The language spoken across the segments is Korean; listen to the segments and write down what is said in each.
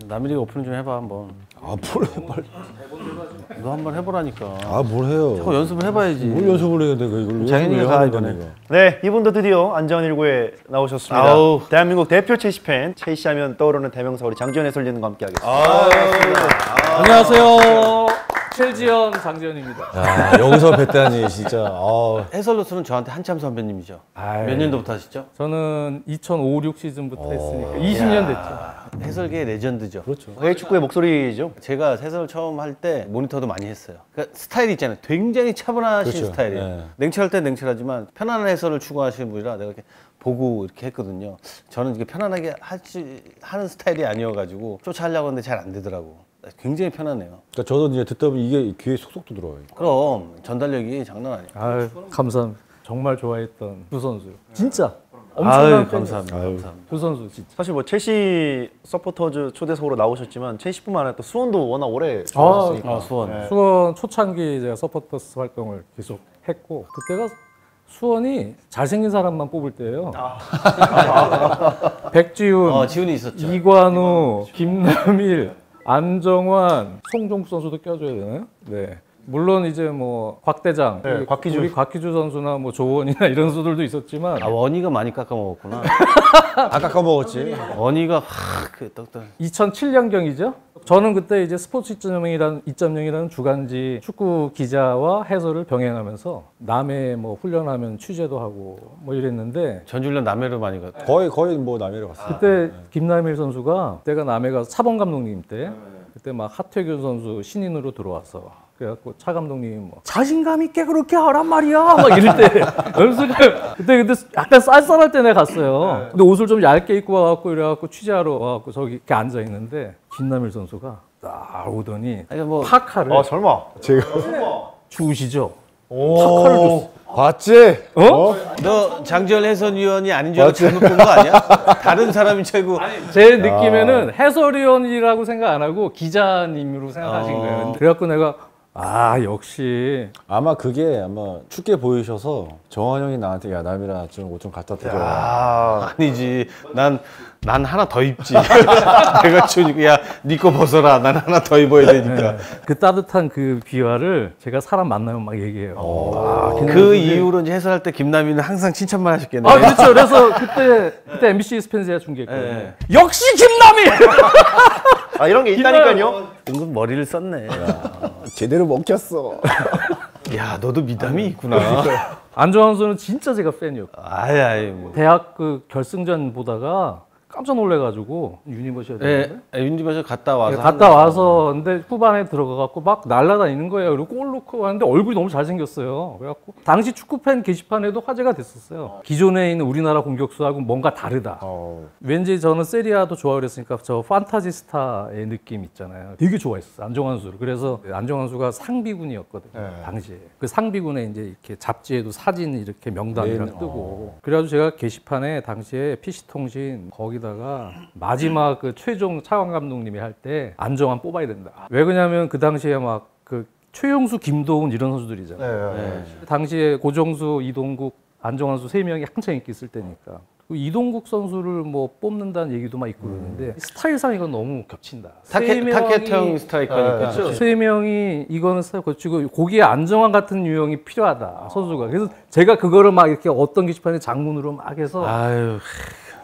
남일이가 오픈 좀 해봐 한번. 아, 뭘 해, 빨리. 너 한번 해보라니까. 아, 뭘 해요. 자꾸 연습을 해봐야지. 뭘 연습을 해야 돼, 이걸. 장현이가 가, 이번에. 네, 이분도 드디어 안전1구에 나오셨습니다. 아우. 대한민국 대표 체시 팬, 체시 하면 떠오르는 대명사 우리 장지현 해설위원과 함께 하겠습니다. 안녕하세요. 최지현, 장지현입니다. 아, 여기서 뵀다니, 진짜. 해설로서는 저한테 한참 선배님이죠. 몇 년도부터 하시죠? 저는 2005-6 시즌부터 했으니까 20년 됐죠. 해설계의 레전드죠. 그렇죠. 해외 축구의 목소리죠. 제가 해설 처음 할 때 모니터도 많이 했어요. 그러니까 스타일이 있잖아요. 굉장히 차분하신 그렇죠. 스타일이에요. 네. 냉철할 땐 냉철하지만 편안한 해설을 추구하시는 분이라 내가 이렇게 보고 이렇게 했거든요. 저는 이게 편안하게 하는 스타일이 아니어가지고 쫓아하려고 하는데 잘 안 되더라고. 굉장히 편하네요. 그러니까 저도 이제 듣다 보면 이게 귀에 속속 들어와요. 그럼 전달력이 장난 아니에요. 아유, 감사합니다. 정말 좋아했던 두 선수요. 진짜 아유, 엄청난 감사합니다. 아유. 감사합니다. 두 선수 진짜. 사실 뭐 첼시 서포터즈 초대석으로 나오셨지만 첼시뿐만 아니라 또 수원도 워낙 오래 좋아하셨으니까. 수원. 수원 초창기 제가 서포터스 활동을 계속 했고 그때가 수원이 잘생긴 사람만 뽑을 때예요. 백지훈, 지훈이 있었죠. 이관우, 김남일, 안정환, 송종국 선수도 껴줘야 되나요? 네. 물론 이제 뭐 곽대장, 네, 곽기주. 우리 곽기주 선수나 뭐 조원이나 이런 선수들도 있었지만 아, 원희가 많이 깎아먹었구나. 아까 까먹었지. 원희가 확 그 떡떡. 2007년경이죠. 저는 그때 이제 스포츠 2.0이라는 주간지 축구 기자와 해설을 병행하면서 남해 뭐 훈련하면 취재도 하고 뭐 이랬는데 전주련 남해로 많이 갔다. 거의 뭐 남해로 갔어요. 그때 김남일 선수가 그때가 남해가 차범 감독님 때 그때 막 하태균 선수 신인으로 들어와서 그래갖고 차 감독님이 뭐 자신감 있게 그렇게 하란 말이야 막 이럴 때 연습을 그때 약간 쌀쌀할 때 내가 갔어요. 근데 옷을 좀 얇게 입고 와갖고 이래갖고 취재하러 와갖고 저기 이렇게 앉아 있는데 김남일 선수가 딱 오더니 아니, 뭐 파카를 설마. 제가. 주시죠. 파카를 줬어. 봤지? 너 장지현 해설위원이 아닌 줄 알고 잘못 본 거 아니야? 다른 사람인 줄 알고. 제 느낌에는 해설위원이라고 생각 안 하고 기자님으로 생각하신 거예요. 그래갖고 내가 역시 아마 그게 춥게 보이셔서 정환 형이 나한테 야, 남이라 좀 옷 좀 갖다 드려. 아니지. 난 하나 더 입지. 내가 추니까 야, 네 거 벗어라. 난 하나 더 입어야 되니까. 그 따뜻한 그 비화를 제가 사람 만나면 막 얘기해요. 그 이후로 이제 해설할 때 김남일은 항상 칭찬만 하셨겠네요. 그렇죠. 그래서 그때 MBC 스펜스가 중계했거든요. 네. 역시 김남일! 이런 게 있다니까요. 은근 머리를 썼네. 제대로 먹혔어. 야, 너도 미담이 있구나. 안정환 선수는 진짜 제가 팬이었고 아이 뭐. 대학 그 결승전 보다가 깜짝 놀래가지고 유니버시아드 윤지마저 갔다 와서. 갔다 와서 근데 후반에 들어가갖고 막 날아다니는 거예요. 그리고 골 넣고 하는데 얼굴이 너무 잘생겼어요. 그래갖고 당시 축구팬 게시판에도 화제가 됐었어요. 기존에 있는 우리나라 공격수하고 뭔가 다르다. 왠지 저는 세리아도 좋아하고 그랬으니까 저 판타지 스타의 느낌 있잖아요. 되게 좋아했어요. 안정환 선수를. 그래서 안정환 선수가 상비군이었거든요. 당시에. 그 상비군에 이제 이렇게 잡지에도 사진 이렇게 명단이랑 뜨고. 그래가지고 제가 게시판에 당시에 PC통신 거기다가 마지막 그 최종 차관 감독님이 할 때 안정환 뽑아야 된다. 왜 그러냐면 그 당시에 막 그 최용수, 김도훈 이런 선수들이잖아요. 당시에 고정수, 이동국, 안정환 선수 3명이 한창 인기 있을 때니까. 이동국 선수를 뭐 뽑는다는 얘기도 막 있고 그러는데 스타일상 이건 너무 겹친다. 타켓형 스트라이커니까. 그렇죠. 3명이 이거는 스타일 거치고 거기에 안정환 같은 유형이 필요하다 선수가. 그래서 제가 그거를 막 이렇게 어떤 게시판에 장문으로 막 해서 아유,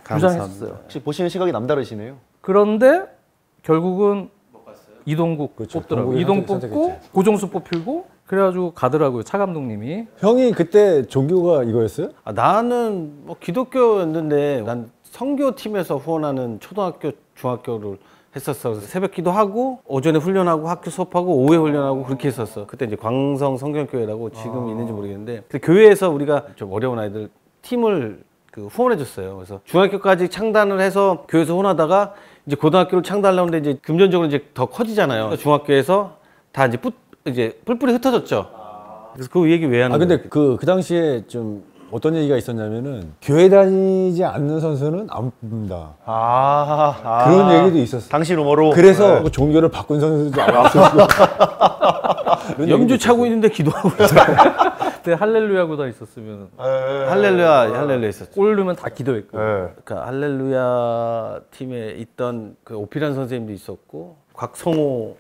주장했었어요. 혹시 보시는 시각이 남다르시네요. 그런데 결국은 이동국 그렇죠. 뽑더라고요. 이동국 뽑고 고정수 뽑히고 그래가지고 가더라고요. 차 감독님이. 형이 그때 종교가 이거였어요? 나는 뭐 기독교였는데 난 선교팀에서 후원하는 초등학교, 중학교를 했었어. 그래서 새벽 기도하고 오전에 훈련하고 학교 수업하고 오후에 훈련하고 그렇게 했었어. 그때 이제 광성 성경교회라고 지금 있는지 모르겠는데 근데 교회에서 우리가 좀 어려운 아이들 팀을 그 후원해 줬어요. 그래서 중학교까지 창단을 해서 교회에서 후원하다가 이제 고등학교를 창단하려는데 이제 금전적으로 이제 더 커지잖아요. 그래서 중학교에서 다 이제 뿔뿔이 흩어졌죠. 그래서 그 얘기 왜 하는 근데 거예요? 그 당시에 좀 어떤 얘기가 있었냐면은 교회 다니지 않는 선수는 안 뽑는다. 그런 얘기도 있었어. 당시 루머로. 그래서 그 종교를 바꾼 선수도 많았었고. 염주 차고 있는데 기도하고 그때 할렐루야 구단 있었으면 할렐루야 있었죠. 골 넣으면 다 기도했고. 그러니까 할렐루야 팀에 있던 그 오피란 선생님도 있었고 곽성호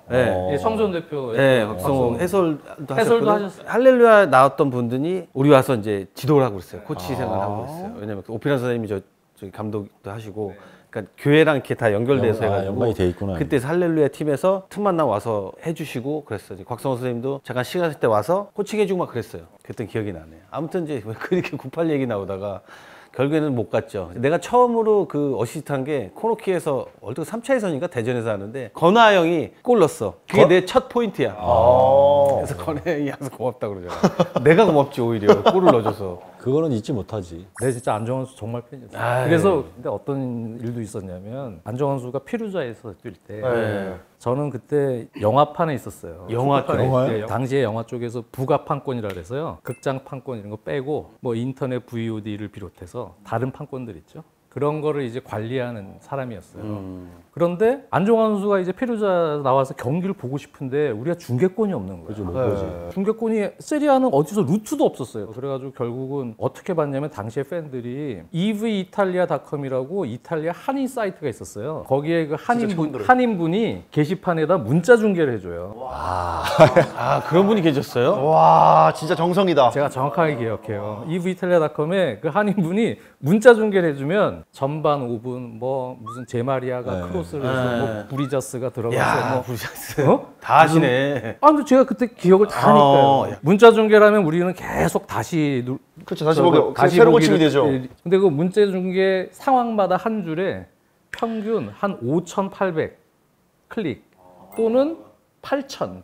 네. 성전 대표. 네, 박성호 해설도 해설도 하셨거든요. 하셨어요. 할렐루야 나왔던 분들이 우리 와서 이제 지도를 하고 있어요. 코치 생활하고 있어요. 왜냐면 오피란 선생님이 저기 감독도 하시고, 그러니까 교회랑 이렇게 다 연결돼서 해가지고 연관이 돼 있구나. 그때 할렐루야 팀에서 틈만 나 와서 해주시고 그랬어요. 이제 곽성호 선생님도 잠깐 시간 있을 때 와서 코칭 해주고 막 그랬어요. 그랬던 기억이 나네요. 아무튼 이제 왜 그렇게 98 얘기 나오다가 결국에는 못 갔죠. 내가 처음으로 그 어시스트한 게 코너킥에서 월드컵 3차 예선인가 대전에서 하는데 건하 형이 골 넣었어. 그게 내 첫 포인트야. 그래서 건하 형이 항상 고맙다 그러잖아. 내가 고맙지 오히려 골을 넣어줘서. 그거는 잊지 못하지. 네, 진짜 안정환 선수 정말 팬이었어요. 그래서 근데 어떤 일도 있었냐면 안정환 선수가 피루자에서 뛸 때 저는 그때 영화판에 있었어요. 영화판에? 영화요? 네, 당시에 영화 쪽에서 부가 판권이라 그래서요. 극장 판권 이런 거 빼고 뭐 인터넷 VOD를 비롯해서 다른 판권들 있죠. 그런 거를 이제 관리하는 사람이었어요. 그런데 안정환 선수가 이제 페루자 나와서 경기를 보고 싶은데 우리가 중계권이 없는 거예요. 그죠, 못 보지. 중계권이 세리아는 어디서 루트도 없었어요. 그래가지고 결국은 어떻게 봤냐면 당시에 팬들이 evitalia닷컴이라고 이탈리아 한인 사이트가 있었어요. 거기에 그 한인분이 게시판에다 문자 중계를 해줘요. 아 그런 분이 계셨어요? 와 진짜 정성이다. 제가 정확하게 기억해요. evitalia닷컴에 그 한인분이 문자 중계를 해주면 전반 5분 뭐 무슨 제마리아가 크로스를 해서 뭐 부리자스가 들어가서 야 뭐 부르셨어요. 어? 다 하시네. 아, 근데 제가 그때 기억을 다 하니까요. 문자 중계라면 우리는 계속 다시 그렇죠. 다시 보기 새로 고침이 되죠. 근데 그 문자 중계 상황마다 한 줄에 평균 한 5,800 클릭 또는 8,000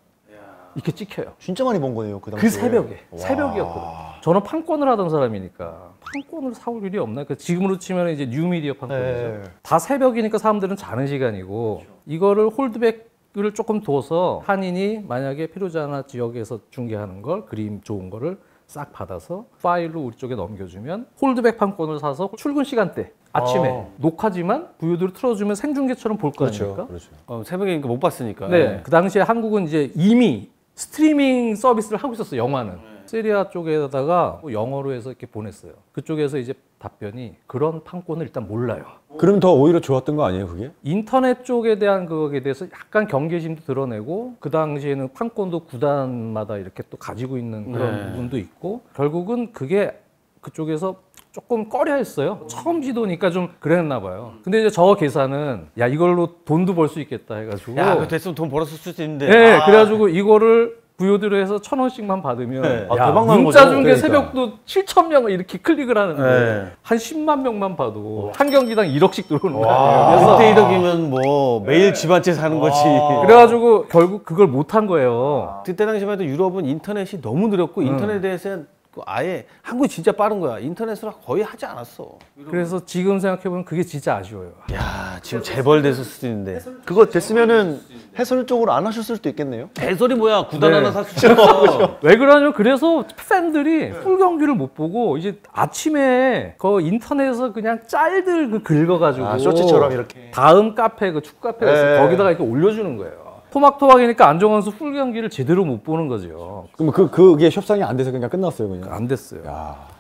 이렇게 찍혀요. 진짜 많이 본 거네요 그 당시에. 그 새벽이었거든요. 저는 판권을 하던 사람이니까 판권을 사올 일이 없나? 그 지금으로 치면 이제 뉴미디어 판권이죠. 다 새벽이니까 사람들은 자는 시간이고 이거를 홀드백을 조금 둬서 한인이 만약에 피루자나 지역에서 중계하는 걸 그림 좋은 거를 싹 받아서 파일로 우리 쪽에 넘겨주면 홀드백 판권을 사서 출근 시간대 아침에 녹화지만 VOD로 틀어주면 생중계처럼 볼 거 아닙니까? 그렇죠. 새벽이니까 못 봤으니까. 네. 그 당시에 한국은 이제 이미 스트리밍 서비스를 하고 있었어요, 영화는. 세리아 쪽에다가 영어로 해서 이렇게 보냈어요. 그쪽에서 이제 답변이 그런 판권을 일단 몰라요. 그럼 더 오히려 좋았던 거 아니에요, 그게? 인터넷 쪽에 대한 그거에 대해서 약간 경계심도 드러내고 그 당시에는 판권도 구단마다 이렇게 또 가지고 있는 그런 부분도 있고 결국은 그게 그쪽에서 조금 꺼려했어요. 처음 시도니까 좀 그랬나 봐요. 근데 이제 저 계산은 야 이걸로 돈도 벌 수 있겠다 해가지고 야, 그거 됐으면 돈 벌었을 수도 있는데. 네, 그래가지고 이거를 VOD로 해서 1,000원씩만 받으면 야, 대박 나는 문자 거죠. 중계 그러니까. 새벽도 7,000명을 이렇게 클릭을 하는데 한 10만 명만 봐도 한 경기당 1억씩 들어오는 거예요. 그래서 그때 1억이면 뭐 매일 집 한 채 사는 거지. 그래가지고 결국 그걸 못한 거예요. 그때 당시만 해도 유럽은 인터넷이 너무 느렸고 인터넷에 대해서는 아예 한국이 진짜 빠른 거야. 인터넷으로 거의 하지 않았어. 그래서 지금 생각해보면 그게 진짜 아쉬워요. 야 지금 재벌됐을 수도 있는데. 그거 됐으면은 해설 쪽으로 안 하셨을 수도 있겠네요. 대설이 뭐야? 구단 네. 하나 살 수 있어. 왜 그러냐면 그래서 팬들이 풀 경기를 못 보고 이제 아침에 그 인터넷에서 그냥 짤들 그 긁어가지고 쇼츠처럼 이렇게. 다음 카페 그 축구 카페가 있어요. 거기다가 이렇게 올려주는 거예요. 토막토막이니까 안정환 선수 풀 경기를 제대로 못 보는 거죠. 그럼 그게 협상이 안 돼서 그냥 끝났어요, 그냥. 안 됐어요.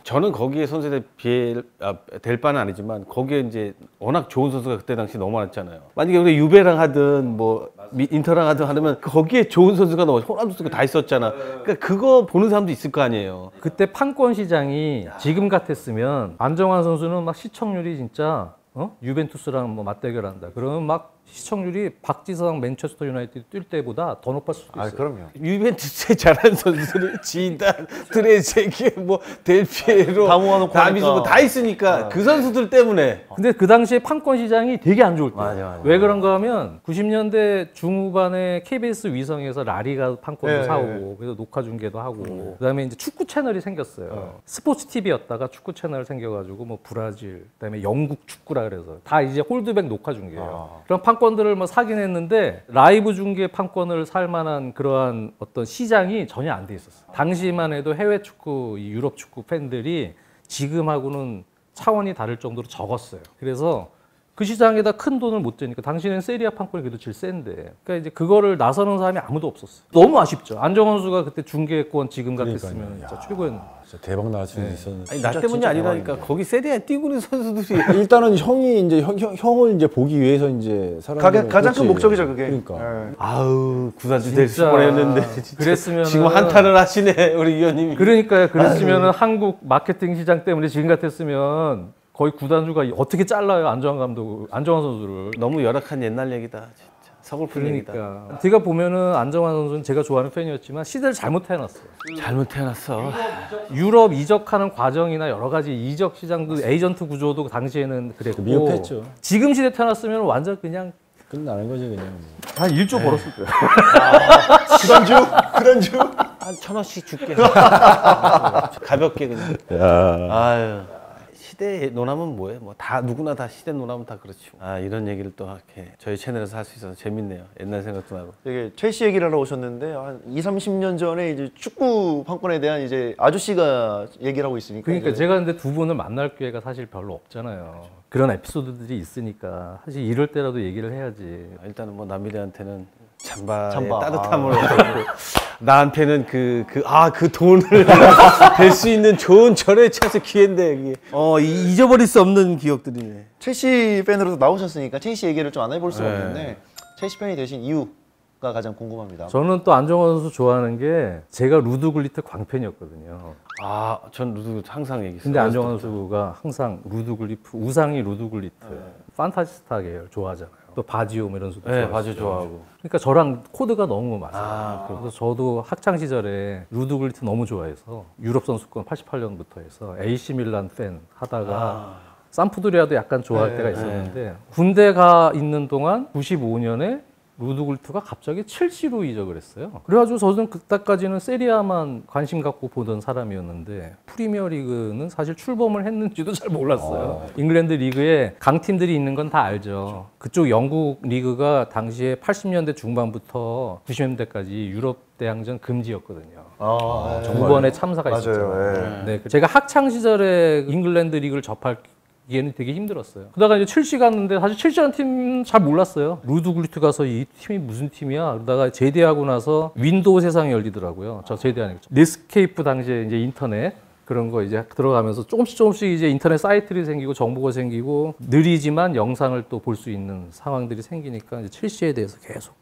저는 거기에 선수대 될 바는 아니지만 거기에 이제 워낙 좋은 선수가 그때 당시 너무 많았잖아요. 만약에 우리 유베랑 하든 뭐 인터랑 하든 하면 거기에 좋은 선수가 너무 호날두 다 있었잖아. 그러니까 그거 보는 사람도 있을 거 아니에요. 그때 판권 시장이 지금 같았으면 안정환 선수는 막 시청률이 진짜 유벤투스랑 뭐 맞대결한다. 그러면 막 시청률이 박지성 맨체스터 유나이티드 뛸 때보다 더 높았을 수도 있어요. 그럼요. 유벤투스에 잘하는 선수들이 지단, 트레제기, 뭐 델피에로, 다 모아놓고 다비스 하니까. 뭐다 있으니까 그 선수들 때문에. 근데 그 당시에 판권 시장이 되게 안 좋을 때예요. 맞아. 왜 그런가 하면 90년대 중후반에 KBS 위성에서 라리가 판권도 사오고 그래서 녹화 중계도 하고 그다음에 이제 축구 채널이 생겼어요. 스포츠 TV였다가 축구 채널 생겨가지고 뭐 브라질, 그다음에 영국 축구라 그래서 다 이제 홀드백 녹화 중계예요. 그런 판권들을 뭐 사긴 했는데 라이브 중계 판권을 살 만한 그러한 어떤 시장이 전혀 안 돼 있었어요. 당시만 해도 해외 축구, 이 유럽 축구 팬들이 지금하고는 차원이 다를 정도로 적었어요. 그래서 그 시장에다 큰 돈을 못 대니까 당시에는 세리아 판권이 그래도 제일 센데. 그러니까 이제 그거를 나서는 사람이 아무도 없었어요. 너무 아쉽죠. 안정환 선수가 그때 중계권 지금 같았으면 진짜 최고였는데. 진짜 대박 날 수 있었는데. 아니 나 때문이 아니라니까. 거기 세리아에 뛰고 있는 선수들이 일단은 형이 이제 형을 이제 보기 위해서 이제 사람들은 가장 큰 그렇지. 목적이죠 그게. 그러니까. 예. 아우 구단주 될 진짜 뻔했는데 진짜 그랬으면은 지금 한탄을 하시네 우리 위원님이. 그러니까요. 그랬으면은 한국 마케팅 시장 때문에 지금 같았으면 거의 구단주가 어떻게 잘라요 안정환 선수를. 너무 열악한 옛날 얘기다 진짜. 서글픈 얘기다. 그러니까 제가 보면은 안정환 선수는 제가 좋아하는 팬이었지만 시대를 잘못 태어났어요. 잘못 태어났어. 유럽 이적하는 과정이나 여러 가지 이적 시장도 에이전트 구조도 당시에는 그랬고 미흡했죠. 지금 시대 태어났으면 완전 그냥 끝나는 거지 그냥. 한 1조 벌었을 거예요. 그런주. 한 1,000원씩 줄게. 가볍게 그냥. 아유. 시대 논하면 뭐해? 뭐 다 누구나 다 시대 논하면 다 그렇지. 아 이런 얘기를 또 이렇게 저희 채널에서 할 수 있어서 재밌네요. 옛날 생각도 나고. 되게 첼시 얘기를 하러 오셨는데 한 20-30년 전에 이제 축구 판권에 대한 이제 아저씨가 얘기를 하고 있으니까. 그러니까 이제 제가 근데 두 분을 만날 기회가 사실 별로 없잖아요. 그런 에피소드들이 있으니까 사실 이럴 때라도 얘기를 해야지. 일단은 뭐 남미래한테는 잠바의 잠바. 따뜻함을 얻었고 나한테는 그 돈을 댈 수 있는 좋은 절의 찬스 기회인데 이게 잊어버릴 수 없는 기억들이네. 첼시 팬으로도 나오셨으니까 첼시 얘기를 좀 안 해볼 수가 네. 없는데 첼시 팬이 되신 이유가 가장 궁금합니다. 저는 또 안정환 선수 좋아하는 게 제가 루드 굴리트 광팬이었거든요. 전 루드 항상 얘기했어요. 근데 안정환 선수가 항상 루드 굴리트 우상이 루드 굴리트 판타지스타 계열 좋아하잖아요. 또 바지오 이런 선수도 네, 좋아하시죠. 바지 좋아하고. 그러니까 저랑 코드가 너무 맞아요. 그래서 저도 학창 시절에 루드 굴리트 너무 좋아해서 유럽 선수권 88년부터 해서 AC 밀란 팬 하다가 산푸드리아도 약간 좋아할 때가 있었는데 군대 가 있는 동안 95년에 루드 굴리트가 갑자기 첼시로 이적을 했어요. 그래가지고 저는 그때까지는 세리아만 관심 갖고 보던 사람이었는데 프리미어리그는 사실 출범을 했는지도 잘 몰랐어요. 잉글랜드 리그에 강팀들이 있는 건 다 알죠. 그쪽 영국 리그가 당시에 80년대 중반부터 90년대까지 유럽 대항전 금지였거든요. 두 번의 참사가 맞아요. 있었죠. 네, 제가 학창 시절에 잉글랜드 리그를 접할 기회는 되게 힘들었어요. 그러다가 이제 첼시 갔는데 사실 첼시라는 팀 잘 몰랐어요. 루드 굴리트 가서 이 팀이 무슨 팀이야? 그러다가 제대하고 나서 윈도우 세상이 열리더라고요. 저 제대하니까. 넷스케이프 당시에 이제 인터넷 그런 거 이제 들어가면서 조금씩 이제 인터넷 사이트들이 생기고 정보가 생기고 느리지만 영상을 또 볼 수 있는 상황들이 생기니까 이제 첼시에 대해서 계속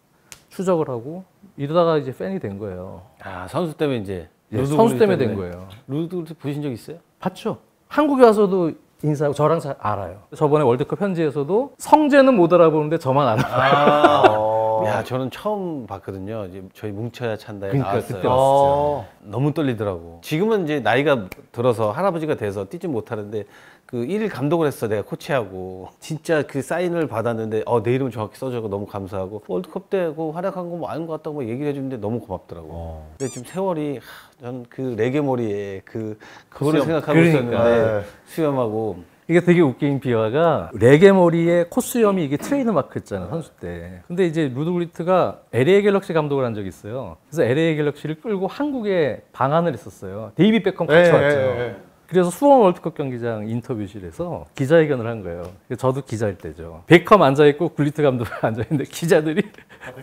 추적을 하고 이러다가 이제 팬이 된 거예요. 선수 때문에 이제 선수 때문에 된 거예요. 루드 굴리트 보신 적 있어요? 봤죠. 한국에 와서도 인사하고 저랑 잘 알아요. 저번에 월드컵 현지에서도 성재는 못 알아보는데 저만 알아요. 야 저는 처음 봤거든요. 이제 저희 뭉쳐야 찬다에 그러니까 나왔어요. 그때 왔었죠. 너무 떨리더라고. 지금은 이제 나이가 들어서 할아버지가 돼서 뛰지 못하는데 그 1일 감독을 했어 내가 코치하고 진짜 그 사인을 받았는데 내 이름 정확히 써줘서 너무 감사하고 월드컵 때 그 활약한 거 뭐 아닌 것 같다고 뭐 얘기를 해주는데 너무 고맙더라고. 근데 지금 세월이 저는 그 레게머리에 그거를 생각하고 그러니까. 있었는데 수염하고 이게 되게 웃긴 비화가 레게 머리에 콧수염이 이게 트레이드 마크였잖아 선수 때. 근데 이제 루드 굴리트가 LA 갤럭시 감독을 한 적이 있어요. 그래서 LA 갤럭시를 끌고 한국에 방한을 했었어요. 데이비 베컴 같이 왔죠. 그래서 수원 월드컵 경기장 인터뷰실에서 기자회견을 한 거예요. 저도 기자일 때죠. 베컴 앉아있고 굴리트 감독이 앉아있는데 기자들이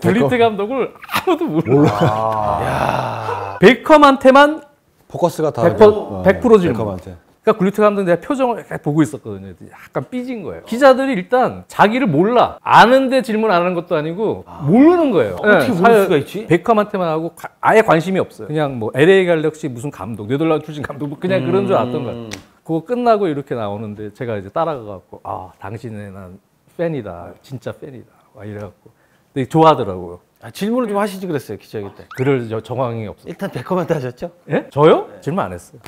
굴리트 감독을 아무도 몰라. 베컴한테만 포커스가 다 100% 질문. 베컴한테. 그러니까 굴리트 감독 내가 표정을 이렇게 보고 있었거든요. 약간 삐진 거예요. 기자들이 일단 자기를 몰라. 아는데 질문 안 하는 것도 아니고 모르는 거예요. 어떻게 모를 수가 있지? 베컴한테만 하고 아예 관심이 없어요. 그냥 뭐 LA 갤럭시 무슨 감독, 네덜란드 출신 감독 뭐 그냥 그런 줄 알았던 거예요. 그거 끝나고 이렇게 나오는데 제가 이제 따라가갖고 당신의 난 팬이다. 진짜 팬이다. 막 이래갖고. 근데 좋아하더라고요. 질문을 좀 하시지 그랬어요 기자회견 때. 그럴 정황이 없어요. 일단 베컴한테 하셨죠? 예? 저요? 질문 안 했어요.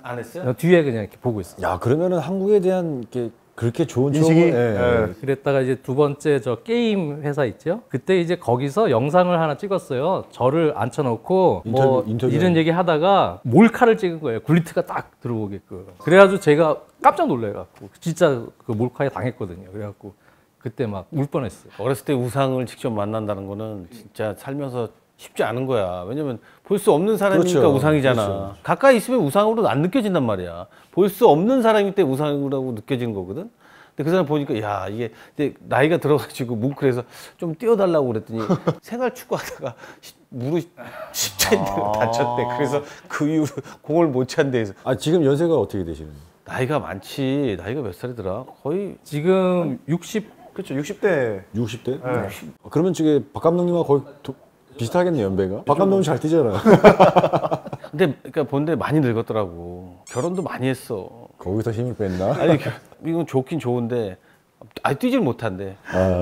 안 했어요? 뒤에 그냥 이렇게 보고 있어요. 야 그러면은 한국에 대한 그렇게 좋은 인식이? 추억을 그랬다가 이제 두 번째 저 게임 회사 있죠? 그때 이제 거기서 영상을 하나 찍었어요. 저를 앉혀놓고 뭐 인터뷰. 이런 얘기 하다가 몰카를 찍은 거예요. 굴리트가 딱 들어오게끔. 그래가지고 제가 깜짝 놀래갖고 진짜 그 몰카에 당했거든요. 그래갖고 그때 막 울 뻔했어요. 어렸을 때 우상을 직접 만난다는 거는 진짜 살면서 쉽지 않은 거야. 왜냐면 볼 수 없는 사람이니까 그렇죠. 우상이잖아. 그렇죠. 가까이 있으면 우상으로 안 느껴진단 말이야. 볼 수 없는 사람일 때 우상이라고 느껴지는 거거든. 근데 그 사람 보니까 야 이게 이제 나이가 들어가지고 뭉클해서 좀 뛰어달라고 그랬더니 생활 축구하다가 무릎 십자인대로 다쳤대. 그래서 그 이후로 공을 못 찬대. 해서 아 지금 연세가 어떻게 되시는? 나이가 많지. 나이가 몇 살이더라? 거의 지금 60 그렇죠. 60대. 60대? 그러면 지금 박 감독님과 거의 비슷하겠네 연배가. 박 감독님 잘 뛰잖아. 근데 그러니까 본데 많이 늙었더라고. 결혼도 많이 했어. 거기서 힘을 뺐나? 아니 이건 좋긴 좋은데 뛰질 못한대.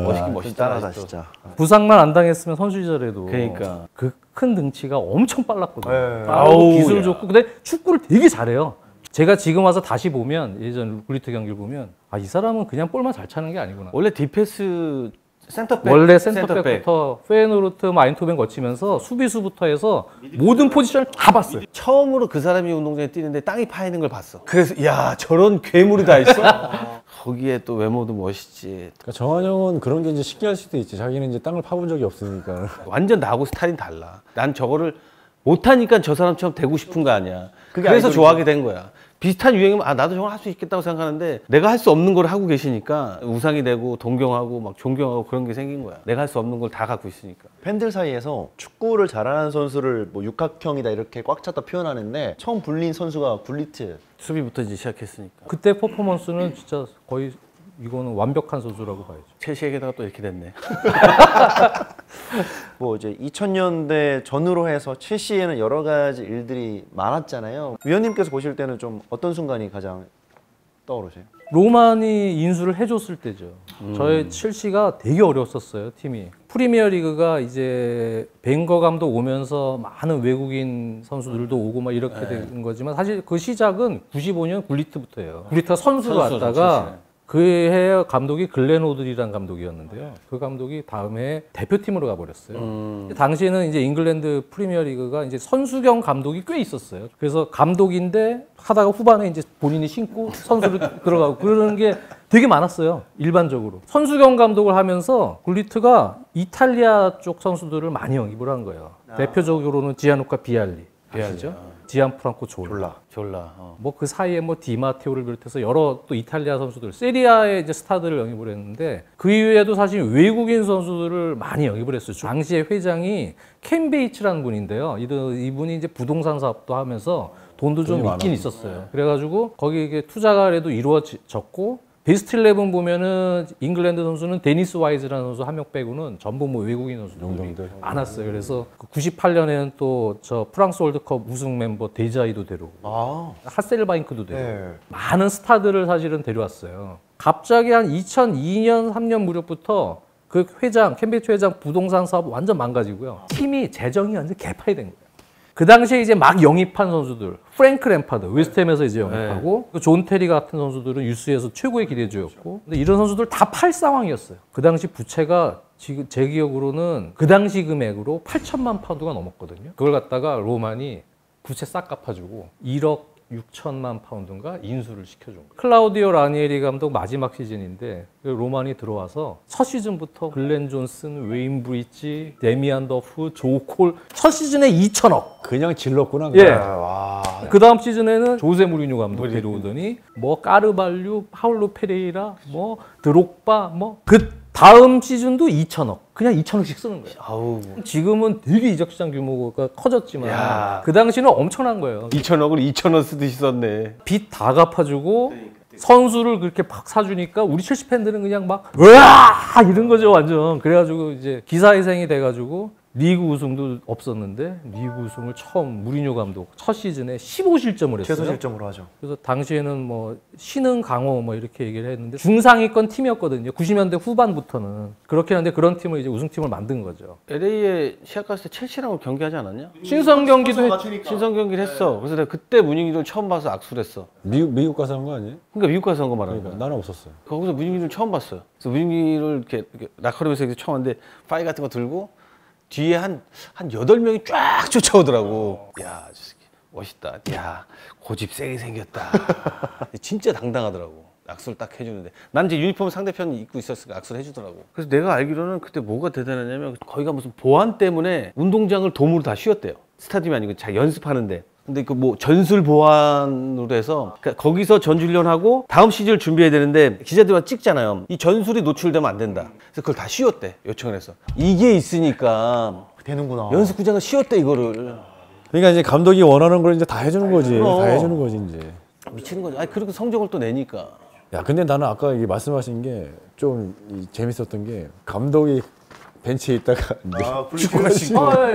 멋있긴 멋있다. 따라다 아직도. 진짜. 부상만 안 당했으면 선수 시절에도 그러니까. 그 큰 등치가 엄청 빨랐거든요. 네. 빠르고 아우, 기술 야. 좋고 근데 축구를 되게 잘해요. 제가 지금 와서 다시 보면 예전 굴리트 경기를 보면 이 사람은 그냥 볼만 잘 차는 게 아니구나. 원래 디펜스 센터백. 원래 센터백부터 페예노르트, 아인토벤 거치면서 수비수부터 해서 모든 포지션을 다 봤어요. 처음으로 그 사람이 운동장에 뛰는데 땅이 파이는 걸 봤어. 그래서 야 저런 괴물이 다 있어. 거기에 또 외모도 멋있지. 그러니까 정한 형은 그런 게 이제 신기할 수도 있지. 자기는 이제 땅을 파본 적이 없으니까. 완전 나하고 스타일이 달라. 난 저거를 못하니까 저 사람처럼 되고 싶은 거 아니야. 그게 그래서 아이돌이죠. 좋아하게 된 거야. 비슷한 유행이면 나도 저걸 할 수 있겠다고 생각하는데 내가 할 수 없는 걸 하고 계시니까 우상이 되고 동경하고 막 존경하고 그런 게 생긴 거야. 내가 할 수 없는 걸 다 갖고 있으니까. 팬들 사이에서 축구를 잘하는 선수를 뭐 육각형이다 이렇게 꽉 찼다 표현하는데 처음 불린 선수가 굴리트. 수비부터 이제 시작했으니까. 그때 퍼포먼스는 진짜 거의 이거는 완벽한 선수라고 봐야죠. 첼시에게다가 또 이렇게 됐네. 뭐 이제 2000년대 전후로 해서 첼시에는 여러 가지 일들이 많았잖아요. 위원님께서 보실 때는 좀 어떤 순간이 가장 떠오르세요? 로만이 인수를 해줬을 때죠. 저희 첼시가 되게 어려웠었어요, 팀이. 프리미어리그가 이제 벵거 감독 오면서 많은 외국인 선수들도 오고 막 이렇게 된 거지만 사실 그 시작은 95년 굴리트부터예요. 굴리트가 선수로 왔다가 그 해 감독이 글렌 호들이라는 감독이었는데요. 그 감독이 다음에 대표팀으로 가버렸어요. 당시에는 이제 잉글랜드 프리미어리그가 이제 선수경 감독이 꽤 있었어요. 그래서 감독인데 하다가 후반에 이제 본인이 신고 선수로 들어가고 그러는 게 되게 많았어요. 일반적으로. 선수경 감독을 하면서 굴리트가 이탈리아 쪽 선수들을 많이 영입을 한 거예요. 대표적으로는 지아누카 비알리. 아시죠? 지안프랑코 졸라. 뭐 그 사이에 뭐 디마테오를 비롯해서 여러 또 이탈리아 선수들, 세리아의 이제 스타들을 영입을 했는데 그 이후에도 사실 외국인 선수들을 많이 영입을 했어요. 당시에 회장이 켄 베이츠라는 분인데요. 이분이 이제 부동산 사업도 하면서 돈도 좀 있긴 있었어요. 그래가지고 거기 이게 투자가래도 이루어졌고 베스트 11 보면은 잉글랜드 선수는 데니스 와이즈라는 선수 한 명 빼고는 전부 뭐 외국인 선수들이 많았어요. 그래서 98년에는 또 저 프랑스 월드컵 우승 멤버 데자이도 데려오고 하셀바잉크도 데려오고 많은 스타들을 사실은 데려왔어요. 갑자기 한 2002년 3년 무렵부터 그 회장 켄베이츠 회장 부동산 사업 완전 망가지고요. 팀이 재정이 완전 개판이 된 거예요. 그 당시에 이제 막 영입한 선수들, 프랭크 램파드, 웨스트햄에서 이제 영입하고, 존 테리 같은 선수들은 유스에서 최고의 기대주였고, 근데 이런 선수들 다 팔 상황이었어요. 그 당시 부채가 지금 제 기억으로는 그 당시 금액으로 8천만 파운드가 넘었거든요. 그걸 갖다가 로만이 부채 싹 갚아주고 1억 6천만 파운드인가 인수를 시켜준 거예요. 클라우디오 라니에리 감독 마지막 시즌인데 로만이 들어와서 첫 시즌부터 글렌 존슨, 웨인 브리지, 데미안 더프, 조콜 첫 시즌에 2천억. 그냥 질렀구나. 예. 그 다음 시즌에는 조세 무리뉴 감독 데려오더니 뭐 까르발류, 파울로 페레이라, 뭐 드록바, 뭐 그 다음 시즌도 2천억. 그냥 2천억씩 쓰는 거예요. 아우. 지금은 되게 이적 시장 규모가 커졌지만 야. 그 당시는 엄청난 거예요. 2천억을 2천원 쓰듯이 썼네. 빚 다 갚아주고 선수를 그렇게 막 사주니까 우리 첼시 팬들은 그냥 막 으아 이런 거죠 완전. 그래가지고 이제 기사회생이 돼가지고 리그 우승도 없었는데 리그 우승을 처음 무리뉴 감독 첫 시즌에 15실점을 했어요. 최소 실점으로 하죠. 그래서 당시에는 뭐 신흥 강호 뭐 이렇게 얘기를 했는데 중상위권 팀이었거든요. 90년대 후반부터는 그렇긴 한데 그런 팀을 이제 우승팀을 만든 거죠. LA에 시합 갔을 때 첼시랑 경기하지 않았냐? 신선 경기도 신선 경기를 했어. 그래서 내가 그때 문희기를 처음 봐서 악수를 했어. 미국 가서 한 거 아니에요? 그러니까 미국 가서 한 거 말하는 그러니까 거야. 나는 없었어요. 거기서 문희기를 처음 봤어요. 그래서 문희기를 이렇게 라커룸에서 이렇게 처음 왔는데 파이 같은 거 들고 뒤에 한 8명이 쫙 쫓아오더라고. 야, 저 새끼 멋있다. 야, 고집 세게 생겼다. 진짜 당당하더라고. 악수를 딱 해주는데. 난 이제 유니폼 상대편 입고 있었으니까 악수를 해주더라고. 그래서 내가 알기로는 그때 뭐가 대단하냐면 거기가 무슨 보안 때문에 운동장을 돔으로 다 씌웠대요. 스타디움이 아니고 자 연습하는데. 근데 그 뭐 전술 보완으로 해서 그러니까 거기서 전주훈련하고 다음 시즌을 준비해야 되는데 기자들만 찍잖아요. 이 전술이 노출되면 안 된다. 그래서 그걸 다 쉬었대. 요청을 해서. 이게 있으니까 되는구나. 연습구장은 쉬었대 이거를. 그러니까 이제 감독이 원하는 걸 이제 다 해주는 거지. 다 해주는 거지 이제. 미치는 거지. 아니 그리고 성적을 또 내니까. 야, 근데 나는 아까 이게 말씀하신 게 좀 재밌었던 게 감독이 벤치에 있다가 이제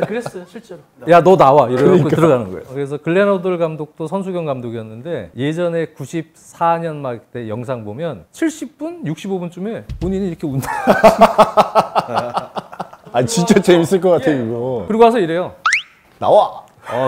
그랬어요 실제로. 야 너 나와 이러고 들어가는 거예요. 그래서 글렌 호들 감독도 선수경 감독이었는데 예전에 94년 막 때 영상 보면 70분, 65분쯤에 본인이 이렇게 운다. 아 진짜 재밌을 것 같아 이거. 그리고 와서 이래요. 나와.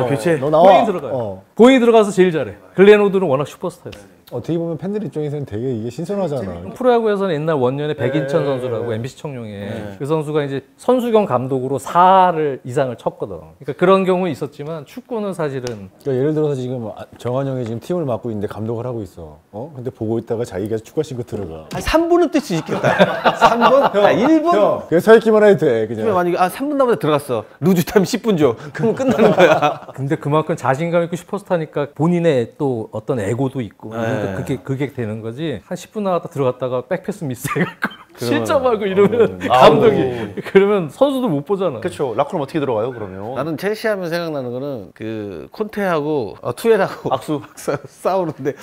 교체. 너 나와. 고잉 들어가요. 고잉 들어가서 제일 잘해. 글렌 호들은 워낙 슈퍼스타였어요. 어떻게 보면 팬들 입장에서는 되게 이게 신선하잖아. 프로야구에서는 옛날 원년에 백인천 선수라고 MBC 청룡에 그 선수가 이제 선수경 감독으로 4할 이상을 쳤거든. 그러니까 그런 경우 있었지만 축구는 사실은 그러니까 예를 들어서 지금 정한영이 지금 팀을 맡고 있는데 감독을 하고 있어. 근데 보고 있다가 자기가 축구 신고 들어가. 한 3분은 뛸 수 있겠다. 3분? 1분? 그냥 서 있기만 해도 돼. 그냥. 만약에 3분 남았다 들어갔어. 루즈 타임 10분 줘. 그럼 끝나는 거야. 근데 그만큼 자신감 있고 슈퍼스타니까 본인의 또 어떤 에고도 있고 그러니까 그게 되는 거지. 한 10분 나갔다 들어갔다가 백패스 미스해갖고 실점하고 이러면 감독이 그러면 선수도 못 보잖아. 그렇죠. 라커룸 어떻게 들어가요 그러면? 나는 첼시 하면 생각나는 거는 그 콘테하고 투엘하고 악수 싸우는데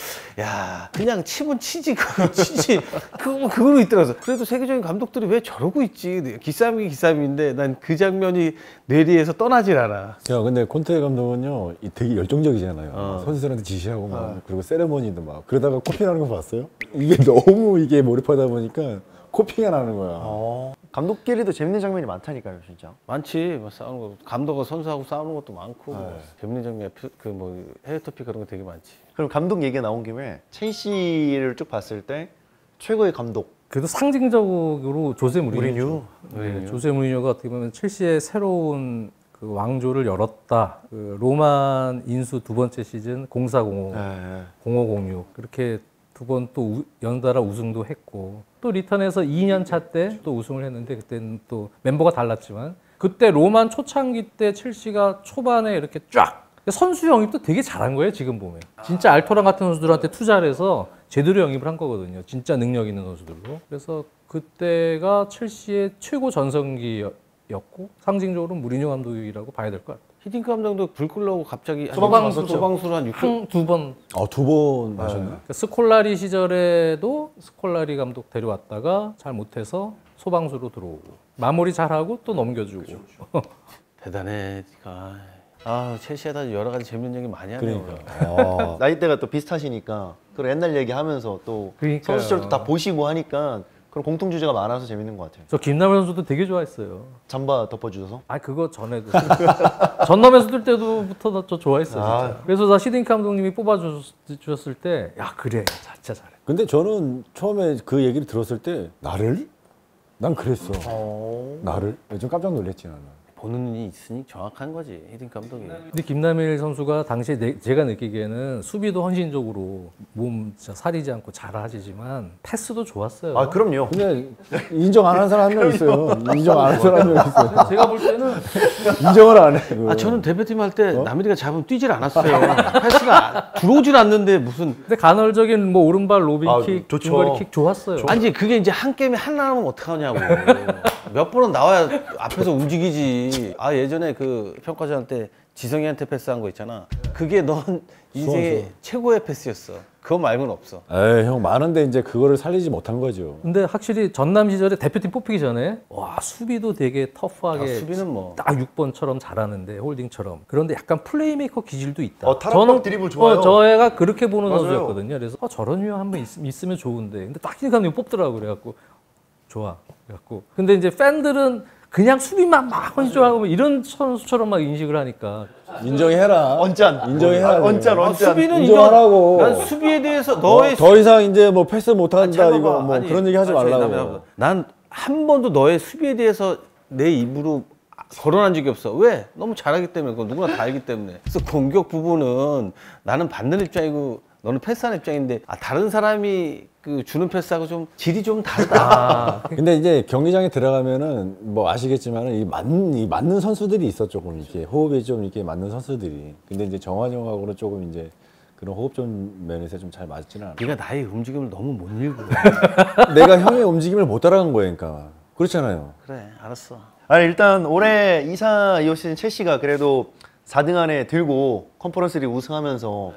야 그냥 치면 치지 그거 치지 그거로 있더라고요. 그래도 세계적인 감독들이 왜 저러고 있지? 기싸움이 기싸움인데 난 그 장면이 뇌리에서 떠나질 않아. 야, 근데 콘테 감독은요, 되게 열정적이잖아요. 선수들한테 지시하고 막 그리고 세레머니도 막 그러다가 코피 나는 거 봤어요? 이게 너무 이게 몰입하다 보니까 코피가 나는 거야. 감독끼리도 재밌는 장면이 많다니까요, 진짜. 많지. 뭐 싸우는 거 감독과 선수하고 싸우는 것도 많고 재밌는 장면 그 뭐 해외 토픽 그런 거 되게 많지. 그럼 감독 얘기가 나온 김에 첼시를 쭉 봤을 때 최고의 감독. 그래도 상징적으로 조세 무리뉴. 무리뉴. 조세 무리뉴가 어떻게 보면 첼시의 새로운 그 왕조를 열었다. 그 로만 인수 두 번째 시즌 0405, 0506 그렇게 두 번 또 연달아 우승도 했고 또 리턴에서 2년 차 때 또 우승을 했는데 그때는 또 멤버가 달랐지만 그때 로만 초창기 때 첼시가 초반에 이렇게 쫙 선수 영입도 되게 잘한 거예요 지금 보면. 진짜 알토란 같은 선수들한테 투자를 해서 제대로 영입을 한 거거든요. 진짜 능력 있는 선수들로. 그래서 그때가 첼시의 최고 전성기였고 상징적으로 무리뉴 감독이라고 봐야 될 것 같아요. 히딩크 감독도 불 끌려고 갑자기 소방수로 한 6개월 두 번. 두 번 마셨네. 그러니까 스콜라리 시절에도 스콜라리 감독 데려왔다가 잘 못해서 소방수로 들어오고 마무리 잘하고 또 넘겨주고. 대단해. 첼시에다 여러 가지 재밌는 얘기 많이 하네요. 그러니까. 나이대가 또 비슷하시니까 그런 옛날 얘기하면서 또 그러니까요. 선수 시절도 다 보시고 하니까 그런 공통 주제가 많아서 재밌는 것 같아요. 저 김남일 선수도 되게 좋아했어요. 잠바 덮어주셔서. 그거 전에도 전남에서 뛸 때부터 저 좋아했어요. 진짜. 그래서 나 시딩 감독님이 뽑아주셨을 때 야 그래 진짜 잘해. 근데 저는 처음에 그 얘기를 들었을 때 나를? 난 그랬어. 나를? 좀 깜짝 놀랐지 나는. 보는 눈이 있으니 정확한 거지 히딩크 감독이. 근데 김남일 선수가 당시에 제가 느끼기에는 수비도 헌신적으로 몸 진짜 사리지 않고 잘하시지만 패스도 좋았어요. 아 그럼요. 근데 인정 안 하는 사람 한 명 있어요. 인정 안 하는 사람 한 명 있어요. 제가 볼 때는 인정을 안 해. 그거. 저는 대표팀 할 때 남일이가 잡으면 뛰질 않았어요. 패스가 들어오질 않는데 무슨. 근데 간헐적인 뭐 오른발 로빙킥, 좋죠. 중거리킥 좋았어요. 아니 그게 이제 한 게임에 하나 하면 어떡하냐고. 몇 번은 나와야 앞에서 움직이지. 예전에 그 평가전 때 지성이한테 패스한 거 있잖아. 그게 넌 인생의 최고의 패스였어. 그거 말고는 없어. 에이 형 많은데 이제 그거를 살리지 못한 거죠. 근데 확실히 전남 시절에 대표팀 뽑히기 전에 와 수비도 되게 터프하게 수비는 뭐. 딱 6번처럼 잘하는데 홀딩처럼 그런데 약간 플레이메이커 기질도 있다. 타락박 드리블 좋아요. 저 애가 그렇게 보는 맞아요. 선수였거든요. 그래서 저런 유형 한번 있으면 좋은데 근데 딱 감독이 뽑더라고 그래갖고 좋아. 그래갖고 근데 이제 팬들은 그냥 수비만 막 헌신하고 이런 선수처럼 막 인식을 하니까 인정해라. 인정해라. 수비는 인정하라고. 난 수비에 대해서 너의 더 이상 이제 뭐 패스 못한다 잠깐만. 이거 뭐 아니, 그런 얘기 하지 말라고. 난 한 번도 너의 수비에 대해서 내 입으로 거론한 적이 없어. 왜? 너무 잘하기 때문에. 그건 누구나 다 알기 때문에. 그래서 공격 부분은 나는 받는 입장이고 너는 패스하는 입장인데 다른 사람이 그 주는 패스하고 좀 질이 좀 다르다. 근데 이제 경기장에 들어가면은 뭐 아시겠지만은 이 맞는 선수들이 있어 조금 이렇게 호흡이 좀 이렇게 맞는 선수들이. 근데 이제 정환이 형하고는 조금 이제 그런 호흡 좀 면에서 좀 잘 맞지는 않아. 네가 나의 움직임을 너무 못 읽어. 내가 형의 움직임을 못 따라간 거예요, 그러니까. 그렇잖아요. 그래, 알았어. 아니 일단 올해 2사 시즌 첼시가 그래도 4등 안에 들고 컨퍼런스 리그 우승하면서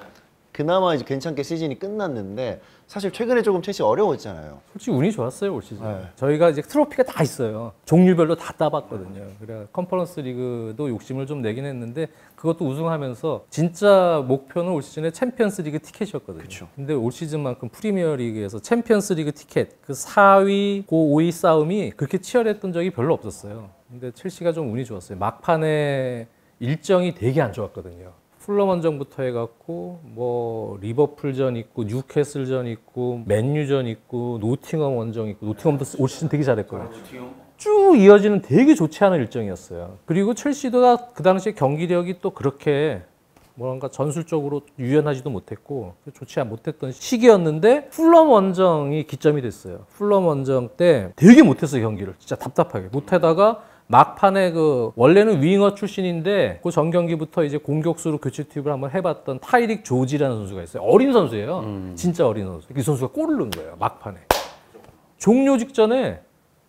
그나마 이제 괜찮게 시즌이 끝났는데 사실 최근에 조금 첼시 어려웠잖아요. 솔직히 운이 좋았어요 올 시즌. 네. 저희가 이제 트로피가 다 있어요. 종류별로 다 따봤거든요. 그래 컨퍼런스 리그도 욕심을 좀 내긴 했는데 그것도 우승하면서 진짜 목표는 올 시즌에 챔피언스 리그 티켓이었거든요. 그쵸. 근데 올 시즌만큼 프리미어 리그에서 챔피언스 리그 티켓 그 4위, 5위 싸움이 그렇게 치열했던 적이 별로 없었어요. 근데 첼시가 좀 운이 좋았어요. 막판에 일정이 되게 안 좋았거든요. 풀럼 원정부터 해갖고 뭐 리버풀전 있고 뉴캐슬전 있고 맨유전 있고 노팅엄 원정 있고 노팅엄도 올 시즌 되게 잘했거든요. 쭉 이어지는 되게 좋지 않은 일정이었어요. 그리고 첼시도 그 당시에 경기력이 또 그렇게 뭐랄까 전술적으로 유연하지도 못했고 좋지 못했던 시기였는데 풀럼 원정이 기점이 됐어요. 풀럼 원정 때 되게 못했어요 경기를. 진짜 답답하게 못하다가 막판에 그 원래는 윙어 출신인데 그 전경기부터 이제 공격수로 교체 투입을 한번 해봤던 타이릭 조지라는 선수가 있어요. 어린 선수예요. 진짜 어린 선수. 이 선수가 골을 넣은 거예요. 막판에. 종료 직전에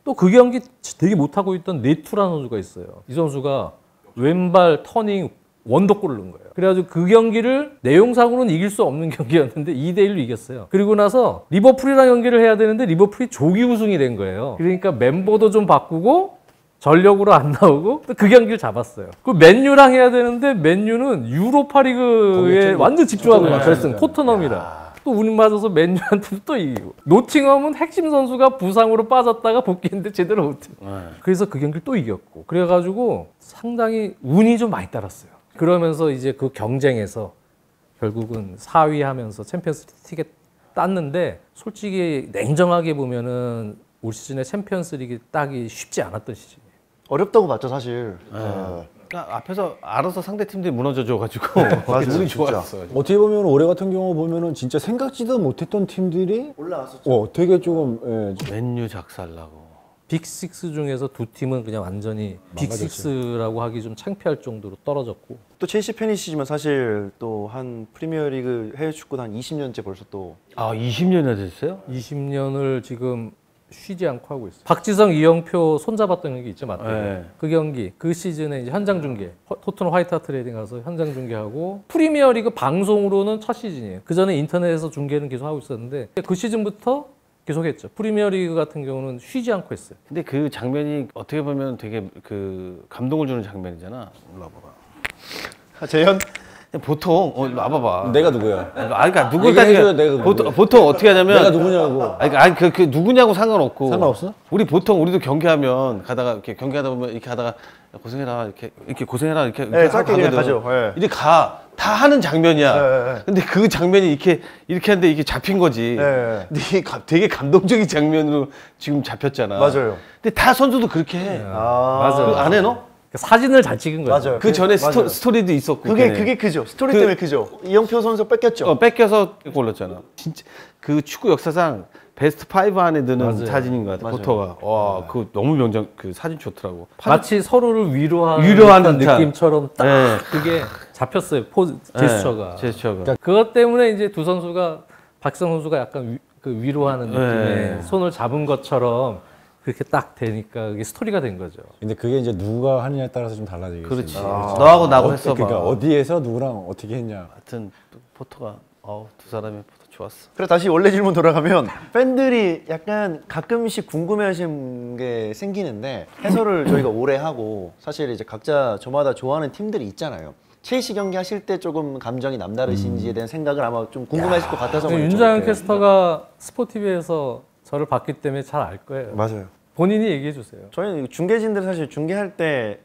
또 그 경기 되게 못하고 있던 네투라는 선수가 있어요. 이 선수가 왼발 터닝 원더골을 넣은 거예요. 그래가지고 그 경기를 내용상으로는 이길 수 없는 경기였는데 2대1로 이겼어요. 그리고 나서 리버풀이랑 경기를 해야 되는데 리버풀이 조기 우승이 된 거예요. 그러니까 멤버도 좀 바꾸고 전력으로 안 나오고 그 경기를 잡았어요. 그 맨유랑 해야 되는데 맨유는 유로파리그에 완전 집중하고 막 결승 토트넘이랑 또 운이 맞아서 맨유한테 또 이기고 노팅엄은 핵심 선수가 부상으로 빠졌다가 복귀했는데 제대로 못해. 그래서 그 경기를 또 이겼고 그래가지고 상당히 운이 좀 많이 따랐어요. 그러면서 이제 그 경쟁에서 결국은 4위 하면서 챔피언스 티켓 땄는데 솔직히 냉정하게 보면은 올 시즌에 챔피언스 리그 따기 쉽지 않았던 시즌이에요. 어렵다고 봤죠 사실. 그러니까 앞에서 알아서 상대 팀들이 무너져줘가지고 맞아요, 운이 진짜. 좋았어. 어떻게 보면 올해 같은 경우 보면은 진짜 생각지도 못했던 팀들이 올라왔었죠. 되게 조금 맨유 작살나고. 빅6 중에서 두 팀은 그냥 완전히 빅6라고 하기 좀 창피할 정도로 떨어졌고 또 첼시 팬이시지만 사실 또 한 프리미어리그 해외 축구도 한 20년째 벌써 또 20년이나 됐어요? 20년을 지금 쉬지 않고 하고 있어요. 박지성, 이영표 손잡았던 경기 있죠, 맞죠? 네. 그 경기, 그 시즌에 이제 현장 중계, 토트넘 화이트하트 레딩 가서 현장 중계하고 프리미어리그 방송으로는 첫 시즌이에요. 그 전에 인터넷에서 중계는 계속 하고 있었는데 그 시즌부터 계속했죠. 프리미어리그 같은 경우는 쉬지 않고 했어요. 근데 그 장면이 어떻게 보면 되게 그 감동을 주는 장면이잖아. 일로 와봐봐. 재현 보통 일로 와봐봐. 내가 누구야? 그러니까 누구 얘기해줘요, 내가 누구야. 보통 어떻게 하냐면 내가 누구냐고. 그 누구냐고 상관없고. 상관없어? 우리도 경기하면 가다가 이렇게 경기하다 보면 이렇게 하다가 야, 고생해라 이렇게 고생해라 이렇게 네, 짧게 그냥 가거든. 가죠. 네. 이렇게 다 하는 장면이야. 네. 근데 그 장면이 이렇게 하는데 이게 잡힌 거지. 네. 근데 이게 되게 감동적인 장면으로 지금 잡혔잖아. 맞아요. 근데 다 선수도 그렇게 해. 맞아요. 그 안 해 너? 사진을 잘 찍은 거예요. 맞아요. 그 전에 맞아요. 스토리도 있었고. 그게 크죠. 스토리 때문에 크죠. 이영표 선수 뺏겼죠. 뺏겨서 골랐잖아. 진짜 그 축구 역사상 베스트 5 안에 드는 맞아요. 사진인 것 같아. 맞아요. 포터가. 와, 그 너무 그 사진 좋더라고. 마치 서로를 위로하는 위로하는 듯한. 느낌처럼 딱 네. 그게 잡혔어요. 포즈, 제스처가. 제스처가. 그것 때문에 이제 두 선수가 박성 선수가 약간 그 위로하는 느낌의 네. 손을 잡은 것처럼 그렇게 딱 되니까 그게 스토리가 된 거죠. 근데 그게 이제 누가 하느냐에 따라서 좀 달라지겠지. 그렇지. 너하고 나하고 했어 봐. 그러니까 어디에서 누구랑 어떻게 했냐. 하여튼 포터가 두 사람이 포터 좋았어. 그래 다시 원래 질문 돌아가면 팬들이 약간 가끔씩 궁금해하시는 게 생기는데 해설을 저희가 오래 하고 사실 이제 각자 저마다 좋아하는 팀들이 있잖아요. 첼시 경기 하실 때 조금 감정이 남다르신지에 대한 생각을 아마 좀 궁금하실 것 같아서 윤장현 캐스터가 스포티비에서 저를 봤기 때문에 잘 알 거예요. 맞아요. 본인이 얘기해 주세요. 저희는 중계진들 사실 중계할 때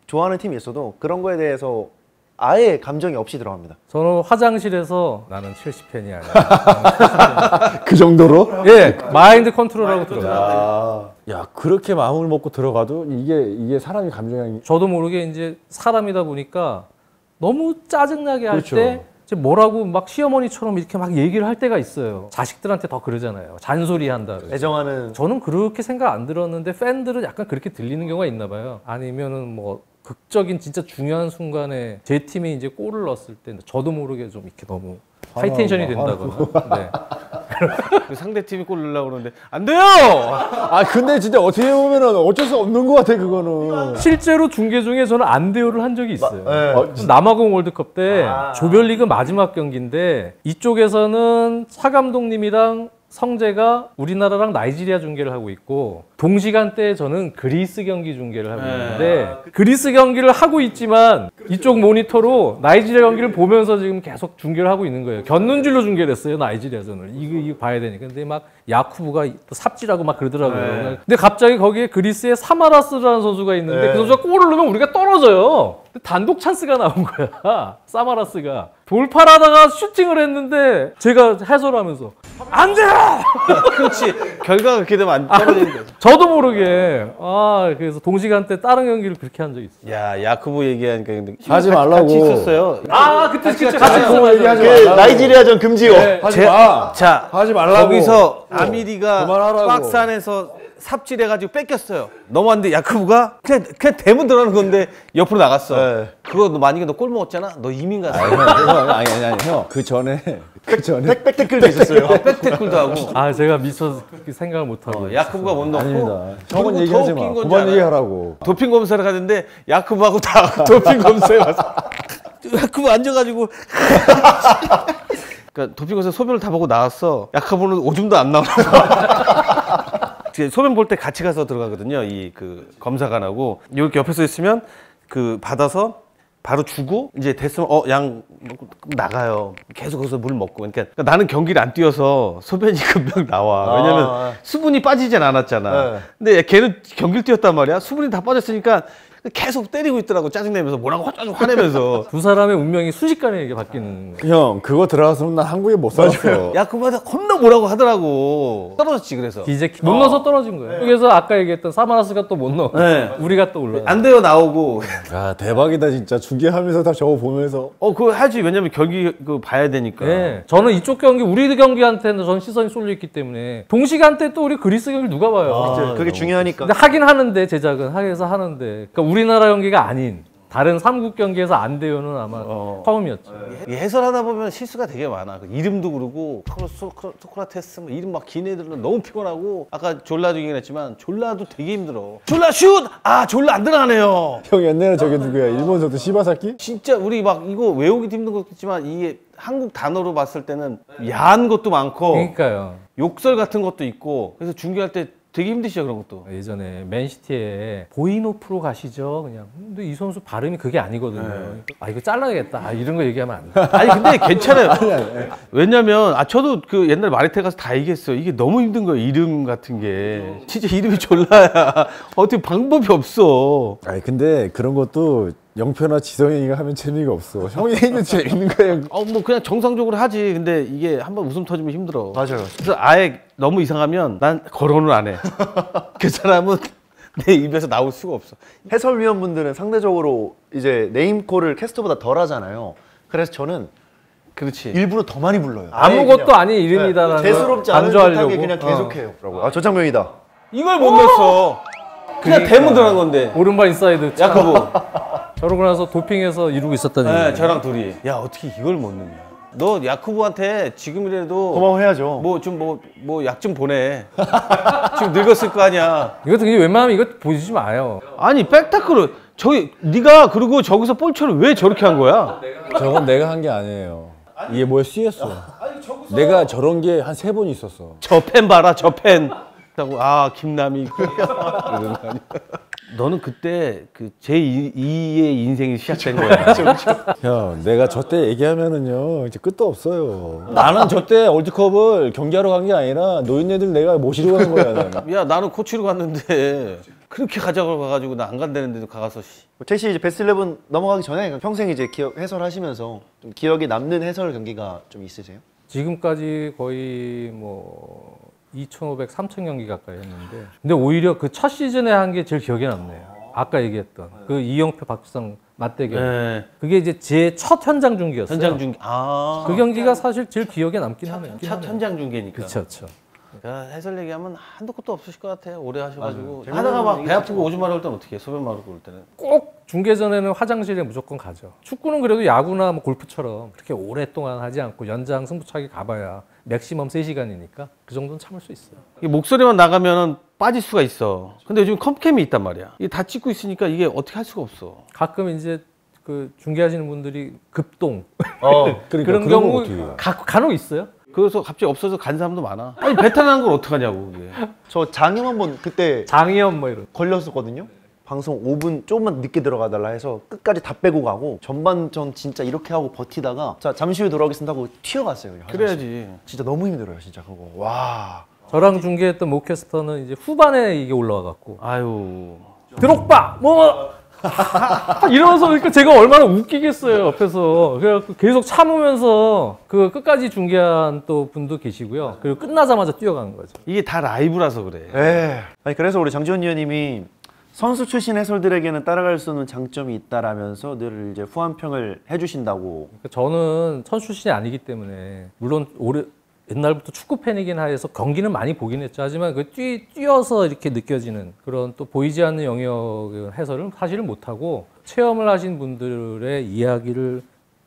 좋아하는 팀이 있어도 그런 거에 대해서 아예 감정이 없이 들어갑니다. 저는 화장실에서 나는 첼시 팬이 아니야. 그 정도로? 예, 마인드 컨트롤하고 들어가요. 야, 그렇게 마음을 먹고 들어가도 이게 사람이 감정이 저도 모르게 이제 사람이다 보니까 너무 짜증나게 할 그렇죠. 때 이제 뭐라고 막 시어머니처럼 이렇게 막 얘기를 할 때가 있어요. 자식들한테 더 그러잖아요. 잔소리한다. 애정하는 저는 그렇게 생각 안 들었는데 팬들은 약간 그렇게 들리는 경우가 있나 봐요. 아니면은 뭐 극적인 진짜 중요한 순간에 제 팀이 이제 골을 넣었을 때 저도 모르게 좀 이렇게 너무 하이텐션이 된다거나. 네. 그 상대 팀이 골 넣으려고 그러는데 안 돼요. 아 근데 진짜 어떻게 보면은 어쩔 수 없는 것 같아 그거는. 실제로 중계 중에 저는 안대요를 한 적이 있어요. 네. 남아공 월드컵 때 조별리그 마지막 경기인데 이쪽에서는 차 감독님이랑 성재가 우리나라랑 나이지리아 중계를 하고 있고 동시간대에 저는 그리스 경기 중계를 하고 있는데 그리스 경기를 하고 있지만 이쪽 모니터로 나이지리아 경기를 보면서 지금 계속 중계를 하고 있는 거예요. 곁눈질로 중계를 했어요. 나이지리아전을. 이거 봐야 되니까. 근데 막 야쿠브가 또 삽질하고 막 그러더라고요. 근데 갑자기 거기에 그리스에 사마라스라는 선수가 있는데 그 선수가 골을 넣으면 우리가 떨어져요. 근데 단독 찬스가 나온 거야. 사마라스가. 돌파를 하다가 슈팅을 했는데 제가 해설하면서 안 돼! 그렇지. 결과가 그렇게 되면 안 떨어지는 거지. 저도 모르게 그래서 동시간대 다른 경기를 그렇게 한 적이 있어요. 야, 야쿠브 얘기하니까 근데 하지 같이 말라고. 있었어요. 그때 진짜 같이 그거 얘기하지 그 말라고. 나이지리아전 금지요. 하지 마. 자, 하지 말라고. 거기서 아미리가 그만하라고. 박스 안에서 삽질해가지고 뺏겼어요. 넘어왔는데 야쿠브가 그냥 대문 들어가는 건데 옆으로 나갔어. 네. 그거 너 만약에 너 골 먹었잖아. 너 이민 갔어. 아니 형. 그 전에 백태클도 있었어요. 백태클도 하고. 제가 미처 생각을 못하고 야쿠브가 못 넣고. 아닙니다. 그리고 형은 더 얘기하지 웃긴 마. 건지 그만 알아요? 얘기하라고. 도핑 검사를 가는데 야쿠브하고 다 도핑 검사에 와서 야쿠브 앉아가지고 그러니까 도핑 검사 소변을 다 보고 나왔어. 야쿠브는 오줌도 안 나오고 소변 볼 때 같이 가서 들어가거든요. 이 그 검사관하고 이렇게 옆에서 있으면 그 받아서 바로 주고 이제 됐으면 양 나가요. 계속 거기서 물 먹고. 그러니까 나는 경기를 안 뛰어서 소변이 금방 나와. 왜냐면 수분이 빠지진 않았잖아. 네. 근데 걔는 경기를 뛰었단 말이야. 수분이 다 빠졌으니까 계속 때리고 있더라고. 짜증내면서 뭐라고 화내면서. 두 사람의 운명이 순식간에 이게 바뀌는 거예요. 형 그거 들어갔으면 난 한국에 못 살았어. 야 그마다 겁나 뭐라고 하더라고. 떨어졌지 그래서. 이제 못 넣어서 떨어진 거예요. 그래서 아까 얘기했던 사마라스가 또 못 넣어. 네. 우리가 또 올라. 안 돼요 나오고. 야 대박이다 진짜. 중계하면서 다 저거 보면서. 그거 하지. 왜냐면 경기 그 봐야 되니까. 네. 저는 이쪽 경기 우리 경기한테는 전 시선이 쏠려 있기 때문에 동시간대 또 우리 그리스 경기 누가 봐요. 그게 중요하니까. 근데 하긴 하는데 제작은 하게서 하는데 그러니까 우리나라 경기가 아닌 다른 3국 경기에서 안 돼요는 아마 처음이었죠. 이 해설하다 보면 실수가 되게 많아. 그 이름도 그러고 소크라테스 뭐 이름 막 긴 애들은 너무 피곤하고 아까 졸라도 얘기했지만 졸라도 되게 힘들어. 졸라 슛! 졸라 안 들어가네요. 형 옛날에 저게 누구야? 일본 선수 시바사키? 진짜 우리 막 이거 외우기도 힘든 것같지만 이게 한국 단어로 봤을 때는 야한 것도 많고 그러니까요. 욕설 같은 것도 있고 그래서 중계할 때 되게 힘드시죠 그런 것도. 예전에 맨시티에 보이노프로 가시죠 그냥. 근데 이 선수 발음이 그게 아니거든요. 이거 잘라야겠다. 이런 거 얘기하면 안 돼. 아니 근데 괜찮아요. 왜냐면 저도 그 옛날 마리테 가서 다 얘기했어요. 이게 너무 힘든 거예요. 이름 같은 게 진짜 이름이 졸라야 어떻게 방법이 없어. 아니 근데 그런 것도 영표나 지성이가 하면 재미가 없어. 형이 있는 재밌는 거야. 뭐 그냥 정상적으로 하지. 근데 이게 한번 웃음 터지면 힘들어. 맞아요. 그래서 아예 너무 이상하면 난 거론을 안 해. 그 사람은 내 입에서 나올 수가 없어. 해설위원분들은 상대적으로 이제 네임콜을 캐스터보다 덜 하잖아요. 그래서 저는 그렇지. 일부러 더 많이 불러요. 아무것도 아닌 이름이다라는 대수롭지 걸 않은 강조하려고. 듯하게 그냥 계속해요. 저 장면이다. 이걸 못 넣었어. 그냥 대문 들어간 건데. 오른발 인사이드. 야쿠브. 저러고 나서 도핑해서 이루고 있었다는 네, 얘기예요. 저랑 둘이. 야 어떻게 이걸 못 넣냐. 너 야쿠브한테 지금이라도 고마워해야죠. 뭐 약 좀 보내. 지금 늙었을 거 아니야. 이거 웬만하면 이거 보여주지 마요. 아니 백타크를 네가 그리고 저기서 볼처를 왜 저렇게 한 거야? 저건 내가 한 게 아니에요. 이게 뭐야 씌었어. 내가 저런 게 한 3번 있었어. 저 팬 봐라 저 팬. 하고 김남이 이러는 거 아니야? 너는 그때 그 제2의 인생이 시작된 거야. 형 내가 저 때 얘기하면은요 이제 끝도 없어요. 나는 저 때 월드컵을 경기하러 간 게 아니라 노인네들 내가 모시러 가는 거야. 나는. 야 나는 코치로 갔는데 그렇게 가자고 가가지고 나 안 간다는데도 가서 첼시 이제 베스트 11 넘어가기 전에 평생 이제 해설하시면서 좀 기억에 남는 해설 경기가 좀 있으세요? 지금까지 거의 뭐 2,500, 3,000 경기 가까이 했는데 근데 오히려 그 첫 시즌에 한 게 제일 기억에 남네요. 아까 얘기했던 그 이영표 박주성 맞대결. 네. 그게 이제 제 첫 현장 중계였어요. 현장 중계. 아. 그 경기가 사실 제일 기억에 남긴 하네요. 첫 현장 중계니까. 그렇죠. 그러니까 해설 얘기하면 한도 끝도 없으실 것 같아요. 오래 하셔가지고 맞아요. 하다가 막 배 아프고 오줌 마려울 때는 어떻게 해? 소변 마르고 올 때는. 꼭 중계 전에는 화장실에 무조건 가죠. 축구는 그래도 야구나 뭐 골프처럼 그렇게 오랫동안 하지 않고 연장 승부차기 가봐야 맥시멈 3시간이니까 그 정도는 참을 수 있어요. 이 목소리만 나가면은 빠질 수가 있어. 근데 요즘 컴캠이 있단 말이야. 이게 다 찍고 있으니까 이게 어떻게 할 수가 없어. 가끔 이제 그 중계하시는 분들이 급동 그러니까 그런 거 경우 어떻게 해요? 간혹 있어요. 그래서 갑자기 없어서 간 사람도 많아. 아니 배탈난 걸 어떡하냐고 그게. 저 장염 한번 그때 장염 뭐 이런. 걸렸었거든요. 방송 5분 조금만 늦게 들어가 달라 해서 끝까지 다 빼고 가고 전반전 진짜 이렇게 하고 버티다가 자 잠시 후에 돌아오겠습니다 하고 튀어갔어요. 화장실. 그래야지. 진짜 너무 힘들어요 진짜 그거. 와. 저랑 중계했던 모캐스터는 이제 후반에 이게 올라와 갖고 아유. 드록바 뭐 이러면서 그러니까 제가 얼마나 웃기겠어요 옆에서. 그래갖고 계속 참으면서 그 끝까지 중계한 또 분도 계시고요. 그리고 끝나자마자 뛰어가는 거죠. 이게 다 라이브라서 그래. 예. 아니 그래서 우리 장지원 위원님이 선수 출신 해설들에게는 따라갈 수 없는 장점이 있다라면서 늘 이제 후한평을 해주신다고. 그러니까 저는 선수 출신이 아니기 때문에 물론 옛날부터 축구 팬이긴 해서 경기는 많이 보긴 했죠. 하지만 그 뛰어서 이렇게 느껴지는 그런 또 보이지 않는 영역 해설은 사실은 못하고 체험을 하신 분들의 이야기를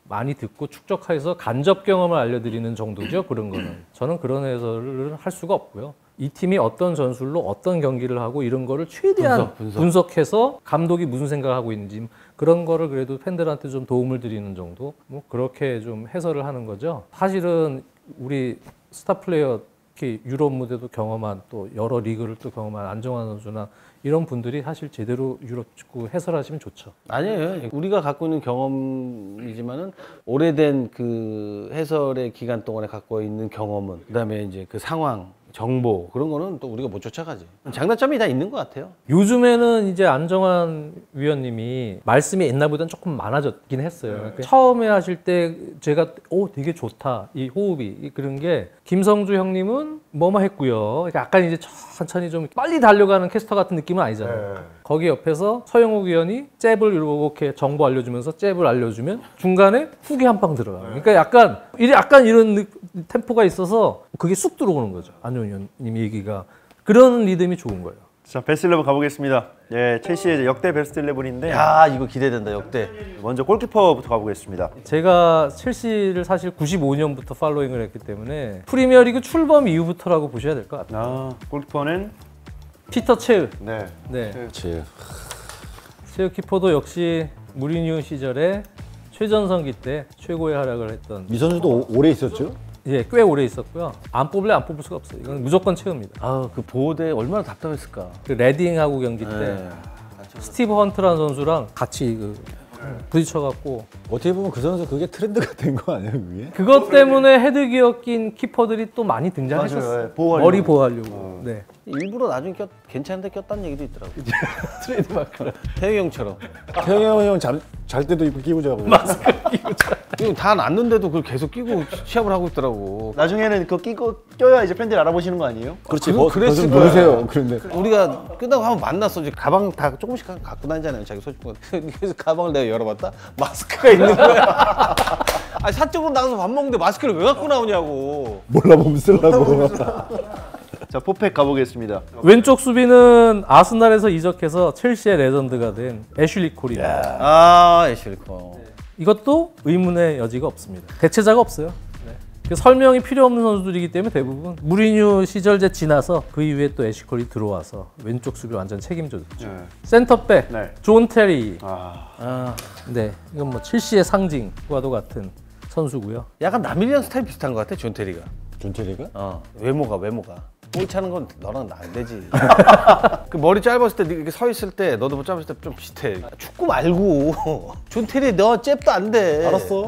많이 듣고 축적해서 간접 경험을 알려드리는 정도죠. 그런 거는. 저는 그런 해설을 할 수가 없고요. 이 팀이 어떤 전술로 어떤 경기를 하고 이런 거를 최대한 분석해서 감독이 무슨 생각을 하고 있는지 그런 거를 그래도 팬들한테 좀 도움을 드리는 정도? 뭐 그렇게 좀 해설을 하는 거죠. 사실은 우리 스타 플레이어 특히 유럽 무대도 경험한 또 여러 리그를 또 경험한 안정환 선수나 이런 분들이 사실 제대로 유럽 축구 해설하시면 좋죠. 아니에요. 우리가 갖고 있는 경험이지만은 오래된 그 해설의 기간 동안에 갖고 있는 경험은 그다음에 이제 그 상황, 정보 그런 거는 또 우리가 못 쫓아가지. 장단점이 다 있는 것 같아요. 요즘에는 이제 안정환 위원님이 말씀이 옛날보다는 조금 많아졌긴 했어요. 그러니까 처음에 하실 때 제가 되게 좋다 이 호흡이 그런 게 김성주 형님은 뭐뭐 했고요. 그러니까 약간 이제 천천히 좀 빨리 달려가는 캐스터 같은 느낌은 아니잖아요. 거기 옆에서 서영욱 위원이 잽을 이렇게 정보 알려주면서 잽을 알려주면 중간에 후기 한 방 들어가요. 그러니까 약간 이런 템포가 있어서 그게 쑥 들어오는 거죠. 안정환 위원님 얘기가 그런 리듬이 좋은 거예요. 자 베스트 11 가보겠습니다. 예, 첼시의 역대 베스트 11인데 야 이거 기대된다 역대. 먼저 골키퍼부터 가보겠습니다. 제가 첼시를 사실 95년부터 팔로잉을 했기 때문에 프리미어리그 출범 이후부터라고 보셔야 될 것 같아요. 골키퍼는 피터 체흐. 네. 네. 그렇지. 체흐 키퍼도 역시 무리뉴 시절에 최전성기 때 최고의 활약을 했던 이 선수도 오래 있었죠? 꽤 오래 있었고요. 안 뽑을 수가 없어요. 이건 무조건 체흐입니다. 아그 보호대 얼마나 답답했을까. 그 레딩하고 경기 때 스티브 헌트라는 선수랑 같이 부딪혀갖고 어떻게 보면 그 선수 그게 트렌드가 된 거 아니에요, 그게? 그것 때문에 헤드기어 낀 키퍼들이 또 많이 등장했었어요. 맞아요. 보호하려고. 머리 보호하려고. 네. 일부러 나중에 괜찮은데 꼈다는 얘기도 있더라고. 트레이드 마크라. 태영이 형처럼. 태영이 형 잘 때도 입고 끼고 자고. 이거 다 났는데도 그걸 계속 끼고 시합을 하고 있더라고. 나중에는 그거 껴야 이제 팬들이 알아보시는 거 아니에요? 그렇지. 그랬을 뭐, 모르세요. 그런데 우리가 끝나고 한번 만났어. 이제 가방 다 조금씩 갖고 다니잖아요. 자기 소식품. 그래서 가방을 내가 열어봤다. 마스크가 있는 거야. 아니 사적으로 나가서 밥 먹는데 마스크를 왜 갖고 나오냐고. 몰라보면 쓰려고. 자 포팩 가보겠습니다. 왼쪽 수비는 아스날에서 이적해서 첼시의 레전드가 된 애슐리 콜입니다. 아 애슐리코. 이것도 의문의 여지가 없습니다. 대체자가 없어요. 그 설명이 필요 없는 선수들이기 때문에 대부분 무리뉴 시절제 지나서 그 이후에 또 애쉬콜이 들어와서 왼쪽 수비를 완전 책임져줬죠. 센터백 네. 존 테리. 아, 네, 이건 뭐 첼시의 상징과도 같은 선수고요. 약간 남일리안 스타일 비슷한 것 같아. 존 테리가. 존 테리가? 외모가. 볼 차는 건 너랑 안 되지. 그 머리 짧았을 때 이렇게 서 있을 때 너도 뭐 짧았을 때 좀 비슷해. 축구 말고 존 테리 너 잽도 안 돼. 알았어.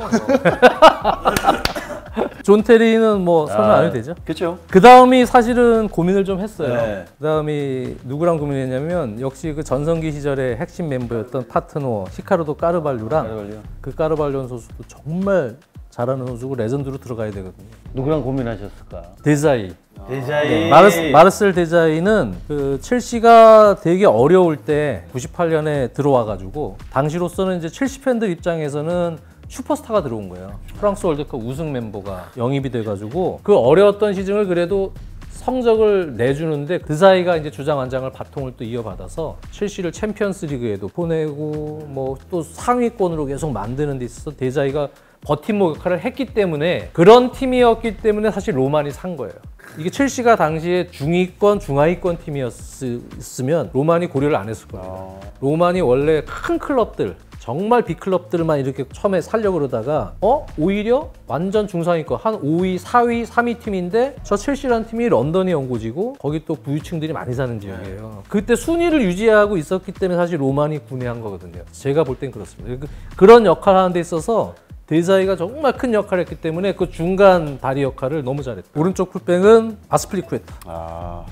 존 테리는 뭐 설명 안 해도 되죠. 그렇죠. 그 다음이 사실은 고민을 좀 했어요. 네. 그 다음이 누구랑 고민했냐면 역시 그 전성기 시절의 핵심 멤버였던 파트너 시카르도 까르발류랑 그 까르발료 선수도 정말 잘하는 선수고 레전드로 들어가야 되거든요. 누구랑 고민하셨을까? 데자이. 데자이. 네, 마르셀 데자이는 그 첼시가 되게 어려울 때 98년에 들어와가지고 당시로서는 이제 첼시 팬들 입장에서는 슈퍼스타가 들어온 거예요. 프랑스 월드컵 우승 멤버가 영입이 돼가지고 그 어려웠던 시즌을 그래도 성적을 내주는데 데자이가 이제 주장완장을 바통을 또 이어받아서 첼시를 챔피언스리그에도 보내고 뭐 또 상위권으로 계속 만드는 데 있어서 데자이가 버팀목 역할을 했기 때문에 그런 팀이었기 때문에 사실 로만이 산 거예요. 이게 첼시가 당시에 중위권, 중하위권 팀이었으면 로만이 고려를 안 했을 거예요. 로만이 원래 큰 클럽들, 정말 빅클럽들만 이렇게 처음에 살려고 그러다가 오히려 완전 중상위권 한 5위, 4위, 3위 팀인데 저 첼시라는 팀이 런던의 연고지고 거기 또 부유층들이 많이 사는 지역이에요. 그때 순위를 유지하고 있었기 때문에 사실 로만이 분해한 거거든요. 제가 볼 땐 그렇습니다. 그런 역할을 하는 데 있어서 데자이가 정말 큰 역할을 했기 때문에 그 중간 다리 역할을 너무 잘했다. 오른쪽 풀백은 아스플리쿠에타.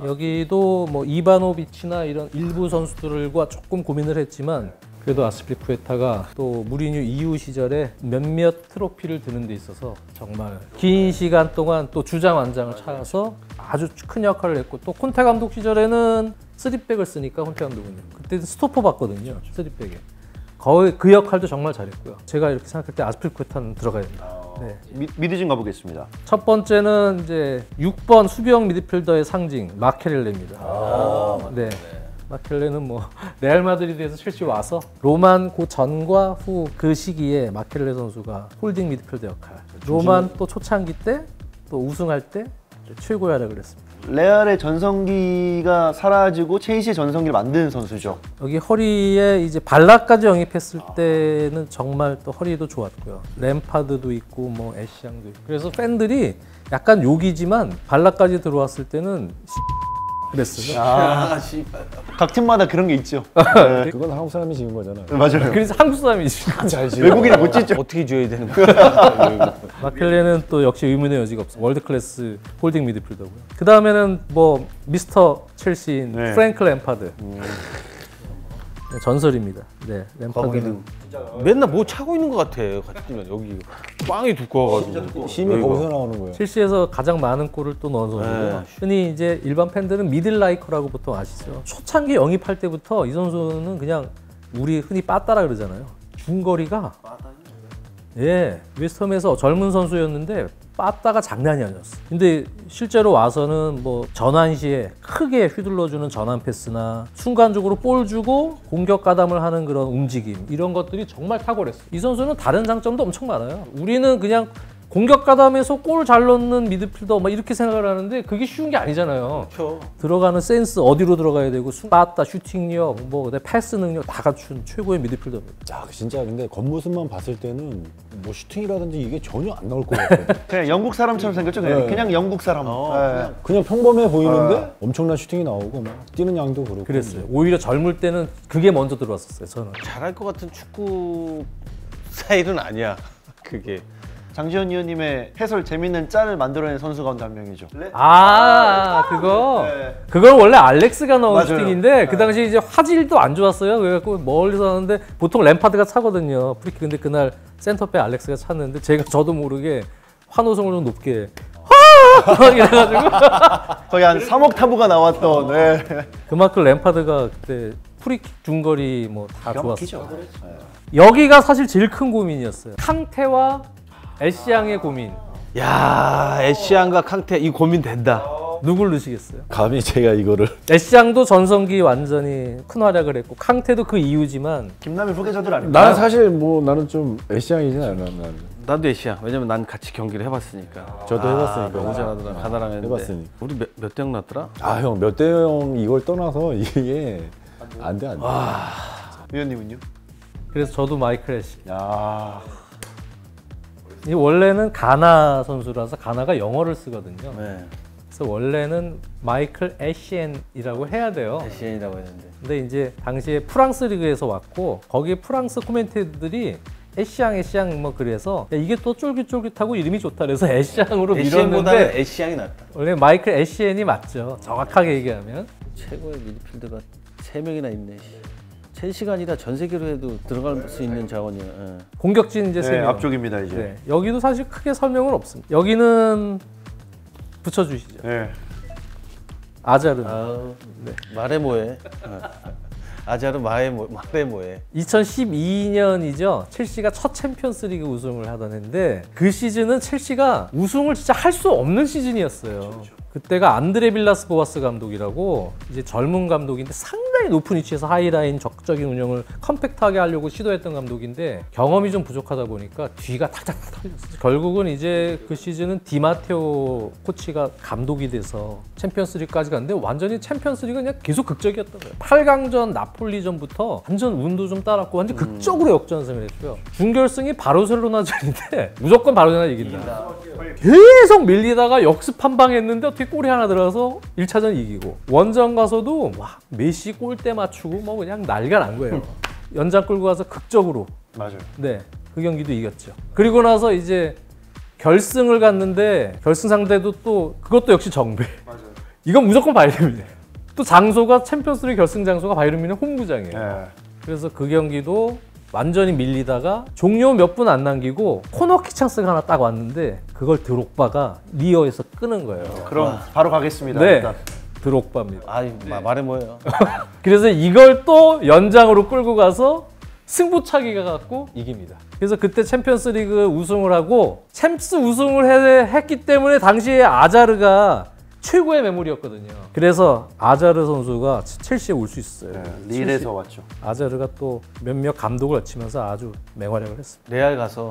여기도 뭐 이바노비치나 이런 일부 선수들과 조금 고민을 했지만 그래도 아스플리쿠에타가 또 무리뉴 이후 시절에 몇몇 트로피를 드는 데 있어서 정말 긴 시간 동안 또 주장 완장을 찾아서 아주 큰 역할을 했고 또 콘테 감독 시절에는 3백을 쓰니까 콘테 감독은요. 그때 스토퍼 봤거든요. 3백에. 거의 그 역할도 정말 잘했고요. 제가 이렇게 생각할 때 아스플리쿠에타는 들어가야 된다. 네. 미드 좀 가보겠습니다. 첫 번째는 이제 6번 수비형 미드필더의 상징 마케렐레입니다. 네. 마켈레는 뭐 레알 마드리드에서 첼시 와서 로만 그 전과 후 그 시기에 마켈레 선수가 홀딩 미드필더 역할. 로만 또 초창기 때 또 우승할 때 최고야라 그랬습니다. 레알의 전성기가 사라지고 첼시의 전성기를 만든 선수죠. 여기 허리에 이제 발라까지 영입했을 때는 정말 또 허리도 좋았고요. 램파드도 있고 뭐 애쉬양도 있고. 그래서 팬들이 약간 욕이지만 발라까지 들어왔을 때는 그랬어요. 각 팀마다 그런 게 있죠. 그건 한국 사람이 지은 거잖아. 맞아요. 그래서 한국 사람이지. 잘 지은 외국인이 못 짓죠. 어떻게 줘야 되는 거야? 마켈레는 또 역시 의문의 여지가 없어. 월드 클래스 홀딩 미드필더고요. 그 다음에는 뭐 미스터 첼시인 네. 프랭크 램파드. 네, 전설입니다. 네, 램파드는 맨날 뭐 차고 있는 것 같아. 같이 뛰면 여기 빵이 두꺼워가지고. 힘이 거기서 나오는 거예요. 첼시에서 가장 많은 골을 또 넣은 선수고요. 네. 흔히 이제 일반 팬들은 미들라이커라고 보통 아시죠. 초창기 영입할 때부터 이 선수는 그냥 우리 흔히 빠따라 그러잖아요. 중거리가 웨스트햄에서 젊은 선수였는데 빠따가 장난이 아니었어. 근데 실제로 와서는 뭐 전환 시에 크게 휘둘러주는 전환 패스나 순간적으로 볼 주고 공격 가담을 하는 그런 움직임 이런 것들이 정말 탁월했어. 이 선수는 다른 장점도 엄청 많아요. 우리는 그냥 공격 가담에서 골 잘 넣는 미드필더 막 이렇게 생각을 하는데 그게 쉬운 게 아니잖아요. 그렇죠. 들어가는 센스 어디로 들어가야 되고 빠따 슈팅력 뭐 패스 능력 다 갖춘 최고의 미드필더입니다. 자, 진짜 근데 겉모습만 봤을 때는 뭐 슈팅이라든지 이게 전혀 안 나올 것 같아요. 그냥 영국 사람처럼 생겼죠. 그냥 영국 사람. 네. 그냥 평범해 보이는데 엄청난 슈팅이 나오고 막 뛰는 양도 그렇고. 그랬어요. 오히려 젊을 때는 그게 먼저 들어왔었어요. 저는. 잘할 것 같은 축구 스타일은 아니야. 그게. 장지현 위원님의 해설 재밌는 짤을 만들어낸 선수 가운데 한 명이죠. 그걸 원래 알렉스가 넣은 맞아요. 슈팅인데 그 당시 이제 화질도 안 좋았어요. 그래갖고 멀리서 하는데 보통 램파드가 차거든요. 프리킥. 근데 그날 센터백 알렉스가 찼는데 저도 모르게 환호성을 좀 높게 이래가지고 거의 한 3억 타부가 나왔던. 네. 그만큼 램파드가 그때 프리킥 중거리 뭐 다 좋았어요. 기죠. 여기가 사실 제일 큰 고민이었어요. 캉테와 애쉬양의 고민. 야, 애쉬안과 캉테 이 고민 된다. 누굴 넣으시겠어요? 감히 제가 이거를 애쉬양도 전성기 완전히 큰 활약을 했고 캉테도 그 이유지만 김남일 후계자들 아닙니까? 나는 사실 뭐 나는 좀 애쉬양이진 않아. 나는. 나도 애쉬안. 왜냐면 난 같이 경기를 해봤으니까. 저도 해봤으니까. 너무 잘하더라. 가나랑 했는데. 해봤으니까. 우리 몇 대 0 났더라? 아, 형 몇 대 0 이걸 떠나서 이게 안 돼. 위원님은요? 그래서 저도 마이클 애쉬. 야. 이 원래는 가나 선수라서 가나가 영어를 쓰거든요. 네. 그래서 원래는 마이클 애쉬엔이라고 해야 돼요. 애쉬안이라고 했는데. 근데 이제 당시에 프랑스 리그에서 왔고 거기에 프랑스 코멘테이터들이 애쉬양 뭐 그래서 야, 이게 또 쫄깃쫄깃하고 이름이 좋다 그래서 애쉬양으로 애쉬안보다는 밀었는데 애쉬안이 낫다. 원래 마이클 애쉬엔이 맞죠. 정확하게 얘기하면. 최고의 미드필더가 3명이나 있네. 첼시가 아니라 전 세계로 해도 들어갈 수 있는 자원이야. 예. 공격진 이제 네, 3명. 앞쪽입니다 이제. 네. 여기도 사실 크게 설명은 없습니다. 여기는 붙여주시죠. 네. 아자르. 아우, 말해 뭐해. 아자르 말해 뭐해. 2012년이죠. 첼시가 첫 챔피언스리그 우승을 하던 해인데 그 시즌은 첼시가 우승을 진짜 할 수 없는 시즌이었어요. 그때가 안드레 빌라스 보아스 감독이라고 이제 젊은 감독인데 상당히 높은 위치에서 하이라인 적극적인 운영을 컴팩트하게 하려고 시도했던 감독인데 경험이 좀 부족하다 보니까 뒤가 탁탁탁 털렸어요. 결국은 이제 그 시즌은 디마테오 코치가 감독이 돼서 챔피언스리그까지 갔는데 완전히 챔피언스리그가 그냥 계속 극적이었던 거예요. 8강전 나폴리전부터 완전 운도 좀 따랐고 완전 극적으로 역전승을 했고요. 준결승이 바르셀로나전인데 무조건 바르셀로나 이긴다. 계속 밀리다가 역습 한 방 했는데 어떻게 골이 하나 들어가서 1차전 이기고 원정 가서도 와 메시 골대 맞추고 뭐 그냥 난리가 난 거예요. 연장 끌고 가서 극적으로 맞아요. 네, 그 경기도 이겼죠. 그리고 나서 이제 결승을 갔는데 결승 상대도 또 그것도 역시 정배. 맞아요. 이건 무조건 바이에른이에요. 또 장소가 챔피언스리그 결승 장소가 바이에른 홈구장이에요. 네. 그래서 그 경기도 완전히 밀리다가 종료 몇 분 안 남기고 코너킥 찬스가 하나 딱 왔는데 그걸 드록바가 리어에서 끄는 거예요. 그럼 바로 가겠습니다. 네, 일단. 드록바입니다. 아이 말해 뭐예요. 그래서 이걸 또 연장으로 끌고 가서 승부차기가 갖고 이깁니다. 그래서 그때 챔피언스리그 우승을 하고 챔스 우승을 했기 때문에 당시에 아자르가 최고의 메모리였거든요. 그래서 아자르 선수가 첼시에 올 수 있어요. 네, 릴에서 왔죠. 아자르가 또 몇몇 감독을 거치면서 아주 맹활약을 했습니다. 레알 가서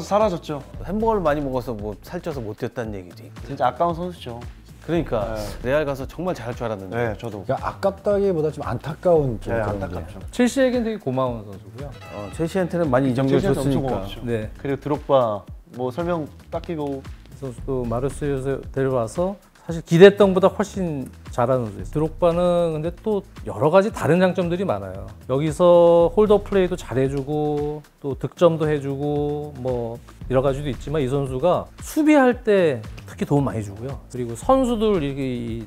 사라졌죠. 햄버거를 많이 먹어서 뭐 살쪄서 못 뛰었다는 얘기도 있고. 진짜 아까운 선수죠. 그러니까 레알 가서 정말 잘할 줄 알았는데. 네, 저도. 그러니까 아깝다기보다 좀 안타까운 좀 네, 그런 게. 안타깝죠. 첼시에겐 되게 고마운 선수고요. 첼시한테는 많이 이정도를 첼시한테 엄청 줬으니까. 고맙죠. 네, 그리고 드록바 뭐 설명 딱히 뭐 이 선수도 마르세유에서 데려와서 사실 기대했던 것보다 훨씬 잘하는 선수예요. 드록바는 근데 또 여러 가지 다른 장점들이 많아요. 여기서 홀더 플레이도 잘해주고 또 득점도 해주고 뭐 여러 가지도 있지만 이 선수가 수비할 때 특히 도움 많이 주고요. 그리고 선수들 이렇게 이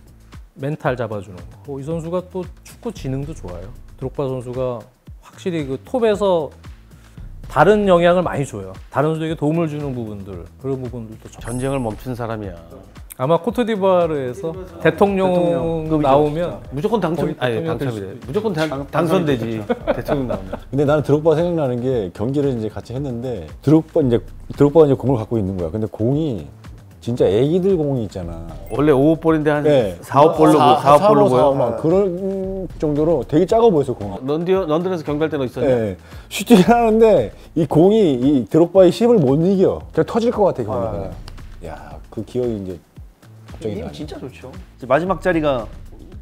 멘탈 잡아주는 거. 이 선수가 또 축구 지능도 좋아요. 드록바 선수가 확실히 그 톱에서 다른 영향을 많이 줘요. 다른 선수에게 도움을 주는 부분들 그런 부분들도 전쟁을 멈춘 사람이야. 아마 코트디부아르에서 대통령 나오면 무조건 당첨. 거의 아니 대통령 될 당첨이 돼. 무조건 당선되지. 대통령 나오면. 근데 나는 드록바 생각나는 게 경기를 이제 같이 했는데 드록바가 이제 공을 갖고 있는 거야. 근데 공이 진짜 애기들 공이 있잖아. 원래 5볼인데 한 네. 4~5볼로 4~5볼로 보여. 막 그런 정도로 되게 작아 보였어 공이. 런던에서 경기할 때너 있었냐? 네. 슈팅을 하는데 이 공이 이 드록바의 힘을 못 이겨. 그냥 터질 것 같아 공이 그냥. 야, 그 기억이 이제 갑자기 힘 나네. 진짜 좋죠. 이제 마지막 자리가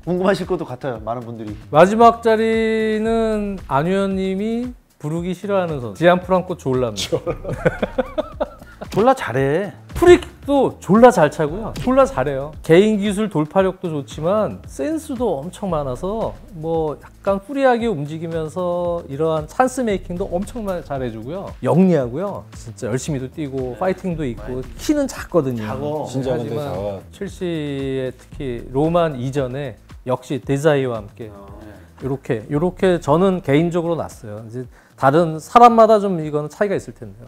궁금하실 것도 같아요. 많은 분들이. 마지막 자리는 안 의원님이 부르기 싫어하는 선수 지안프랑코 졸라입니다. 졸라 잘해. 프리킥도 졸라 잘 차고요. 졸라 잘해요. 개인 기술 돌파력도 좋지만 센스도 엄청 많아서 뭐 약간 프리하게 움직이면서 이러한 찬스 메이킹도 엄청 잘해주고요. 영리하고요. 진짜 열심히도 뛰고 파이팅도 있고 키는 작거든요. 작어. 진짜 근데 하지만 작아. 첼시의 특히 로만 이전에 역시 데자이와 함께 이렇게 저는 개인적으로 났어요. 이제 다른 사람마다 좀 이거는 차이가 있을 텐데요.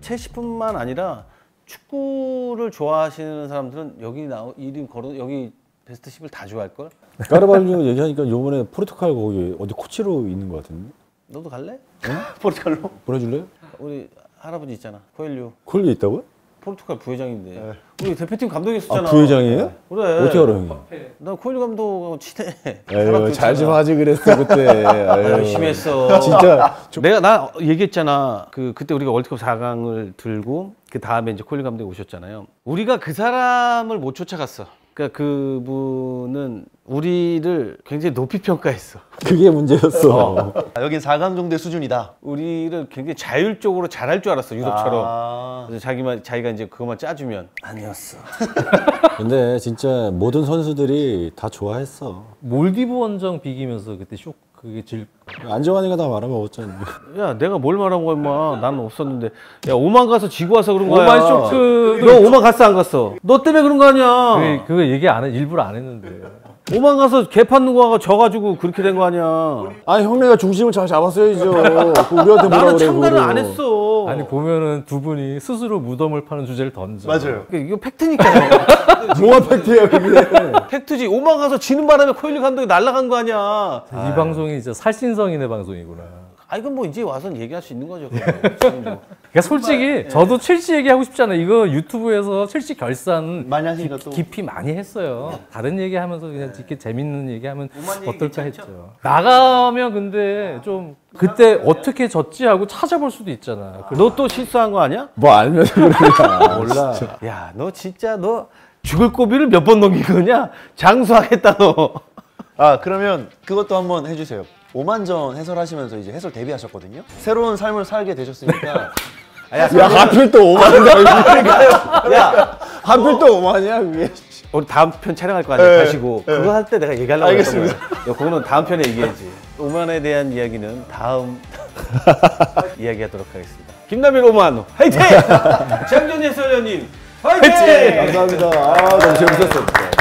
첼시뿐만 아니라 축구를 좋아하시는 사람들은 여기 이름 걸어 여기 베스트 10을 다 좋아할 걸. 까르발리오 얘기하니까 요번에 포르투갈 거기 어디 코치로 있는 것 같은데. 너도 갈래? 포르투갈로? 보내줄래요? 우리 할아버지 있잖아. 코엘류. 콜리 있다고요? 포르투갈 부회장인데. 우리 대표팀 감독이었잖아. 아, 부회장이에요? 그래. 어떻게 알아 형이? 나 코엘류 감독 친해. 아유, 잘 좀 하지 그랬어 그때. 아유. 열심히 했어. 진짜 나 얘기했잖아. 그때 우리가 월드컵 4강을 들고 그 다음에 이제 콜리 감독이 오셨잖아요. 우리가 그 사람을 못 쫓아갔어. 그러니까 그분은 우리를 굉장히 높이 평가했어. 그게 문제였어. 여긴 4강 정도의 수준이다. 우리를 굉장히 자율적으로 잘할 줄 알았어. 유럽처럼. 아, 그래서 자기가 이제 그것만 짜주면 아니었어. 근데 진짜 모든 선수들이 다 좋아했어. 몰디브 원정 비기면서 그때 그게 질 안정환이가 다 말아먹었잖아. 야, 내가 뭘 말한 거야, 임마. 나는 없었는데. 야, 오만 가서 지고 와서 그런 거야. 오만 쇼크. 너 오만 갔어, 안 갔어? 너 때문에 그런 거 아니야. 그거 얘기 안 해, 일부러 안 했는데. 오만 가서 개판 누구 하고 져가지고 그렇게 된 거 아니야. 아니 형네가 중심을 잘 잡았어야죠. 그 우리한테 뭐라 나는 그래. 참가를 그거를. 안 했어. 아니 보면은 두 분이 스스로 무덤을 파는 주제를 던져. 맞아요. 이거 팩트니까요. 뭐가 팩트야 그게. 팩트지. 오만 가서 지는 바람에 코일리 감독이 날아간 거 아니야. 이 방송이 진짜 살신성인의 방송이구나. 아, 이건 뭐 이제 와서는 얘기할 수 있는 거죠. 지금 뭐. 그러니까 솔직히 저도 첼시 얘기하고 싶지 않아요. 이거 유튜브에서 첼시 결산 많이 하시니까 또 깊이 많이 했어요. 다른 얘기하면서 그냥 이렇게 재밌는 얘기하면 어떨까 했죠. 나가면 근데 좀 그때 어떻게 졌지 하고 찾아볼 수도 있잖아. 너 또 실수한 거 아니야? 뭐 알면서 그러냐. 몰라. 야, 너 진짜 너 죽을 고비를 몇 번 넘긴 거냐? 장수하겠다 너. 아 그러면 그것도 한번 해주세요. 오만전 해설하시면서 이제 해설 데뷔하셨거든요. 새로운 삶을 살게 되셨으니까 야 하필 또 5만이야. 야, 하필 또 5만이야 그게. 우리 다음 편 촬영할 거 아니야? 네, 가시고 그거 할 때 내가 얘기하려고 알겠습니다. 했던 거야. 야, 그거는 다음 편에 얘기해야지. 오만에 대한 이야기는 다음 이야기하도록 하겠습니다. 김남일 오만 화이팅! 장준 해설위원님 화이팅! 감사합니다. 아 너무 재밌었어. 진짜.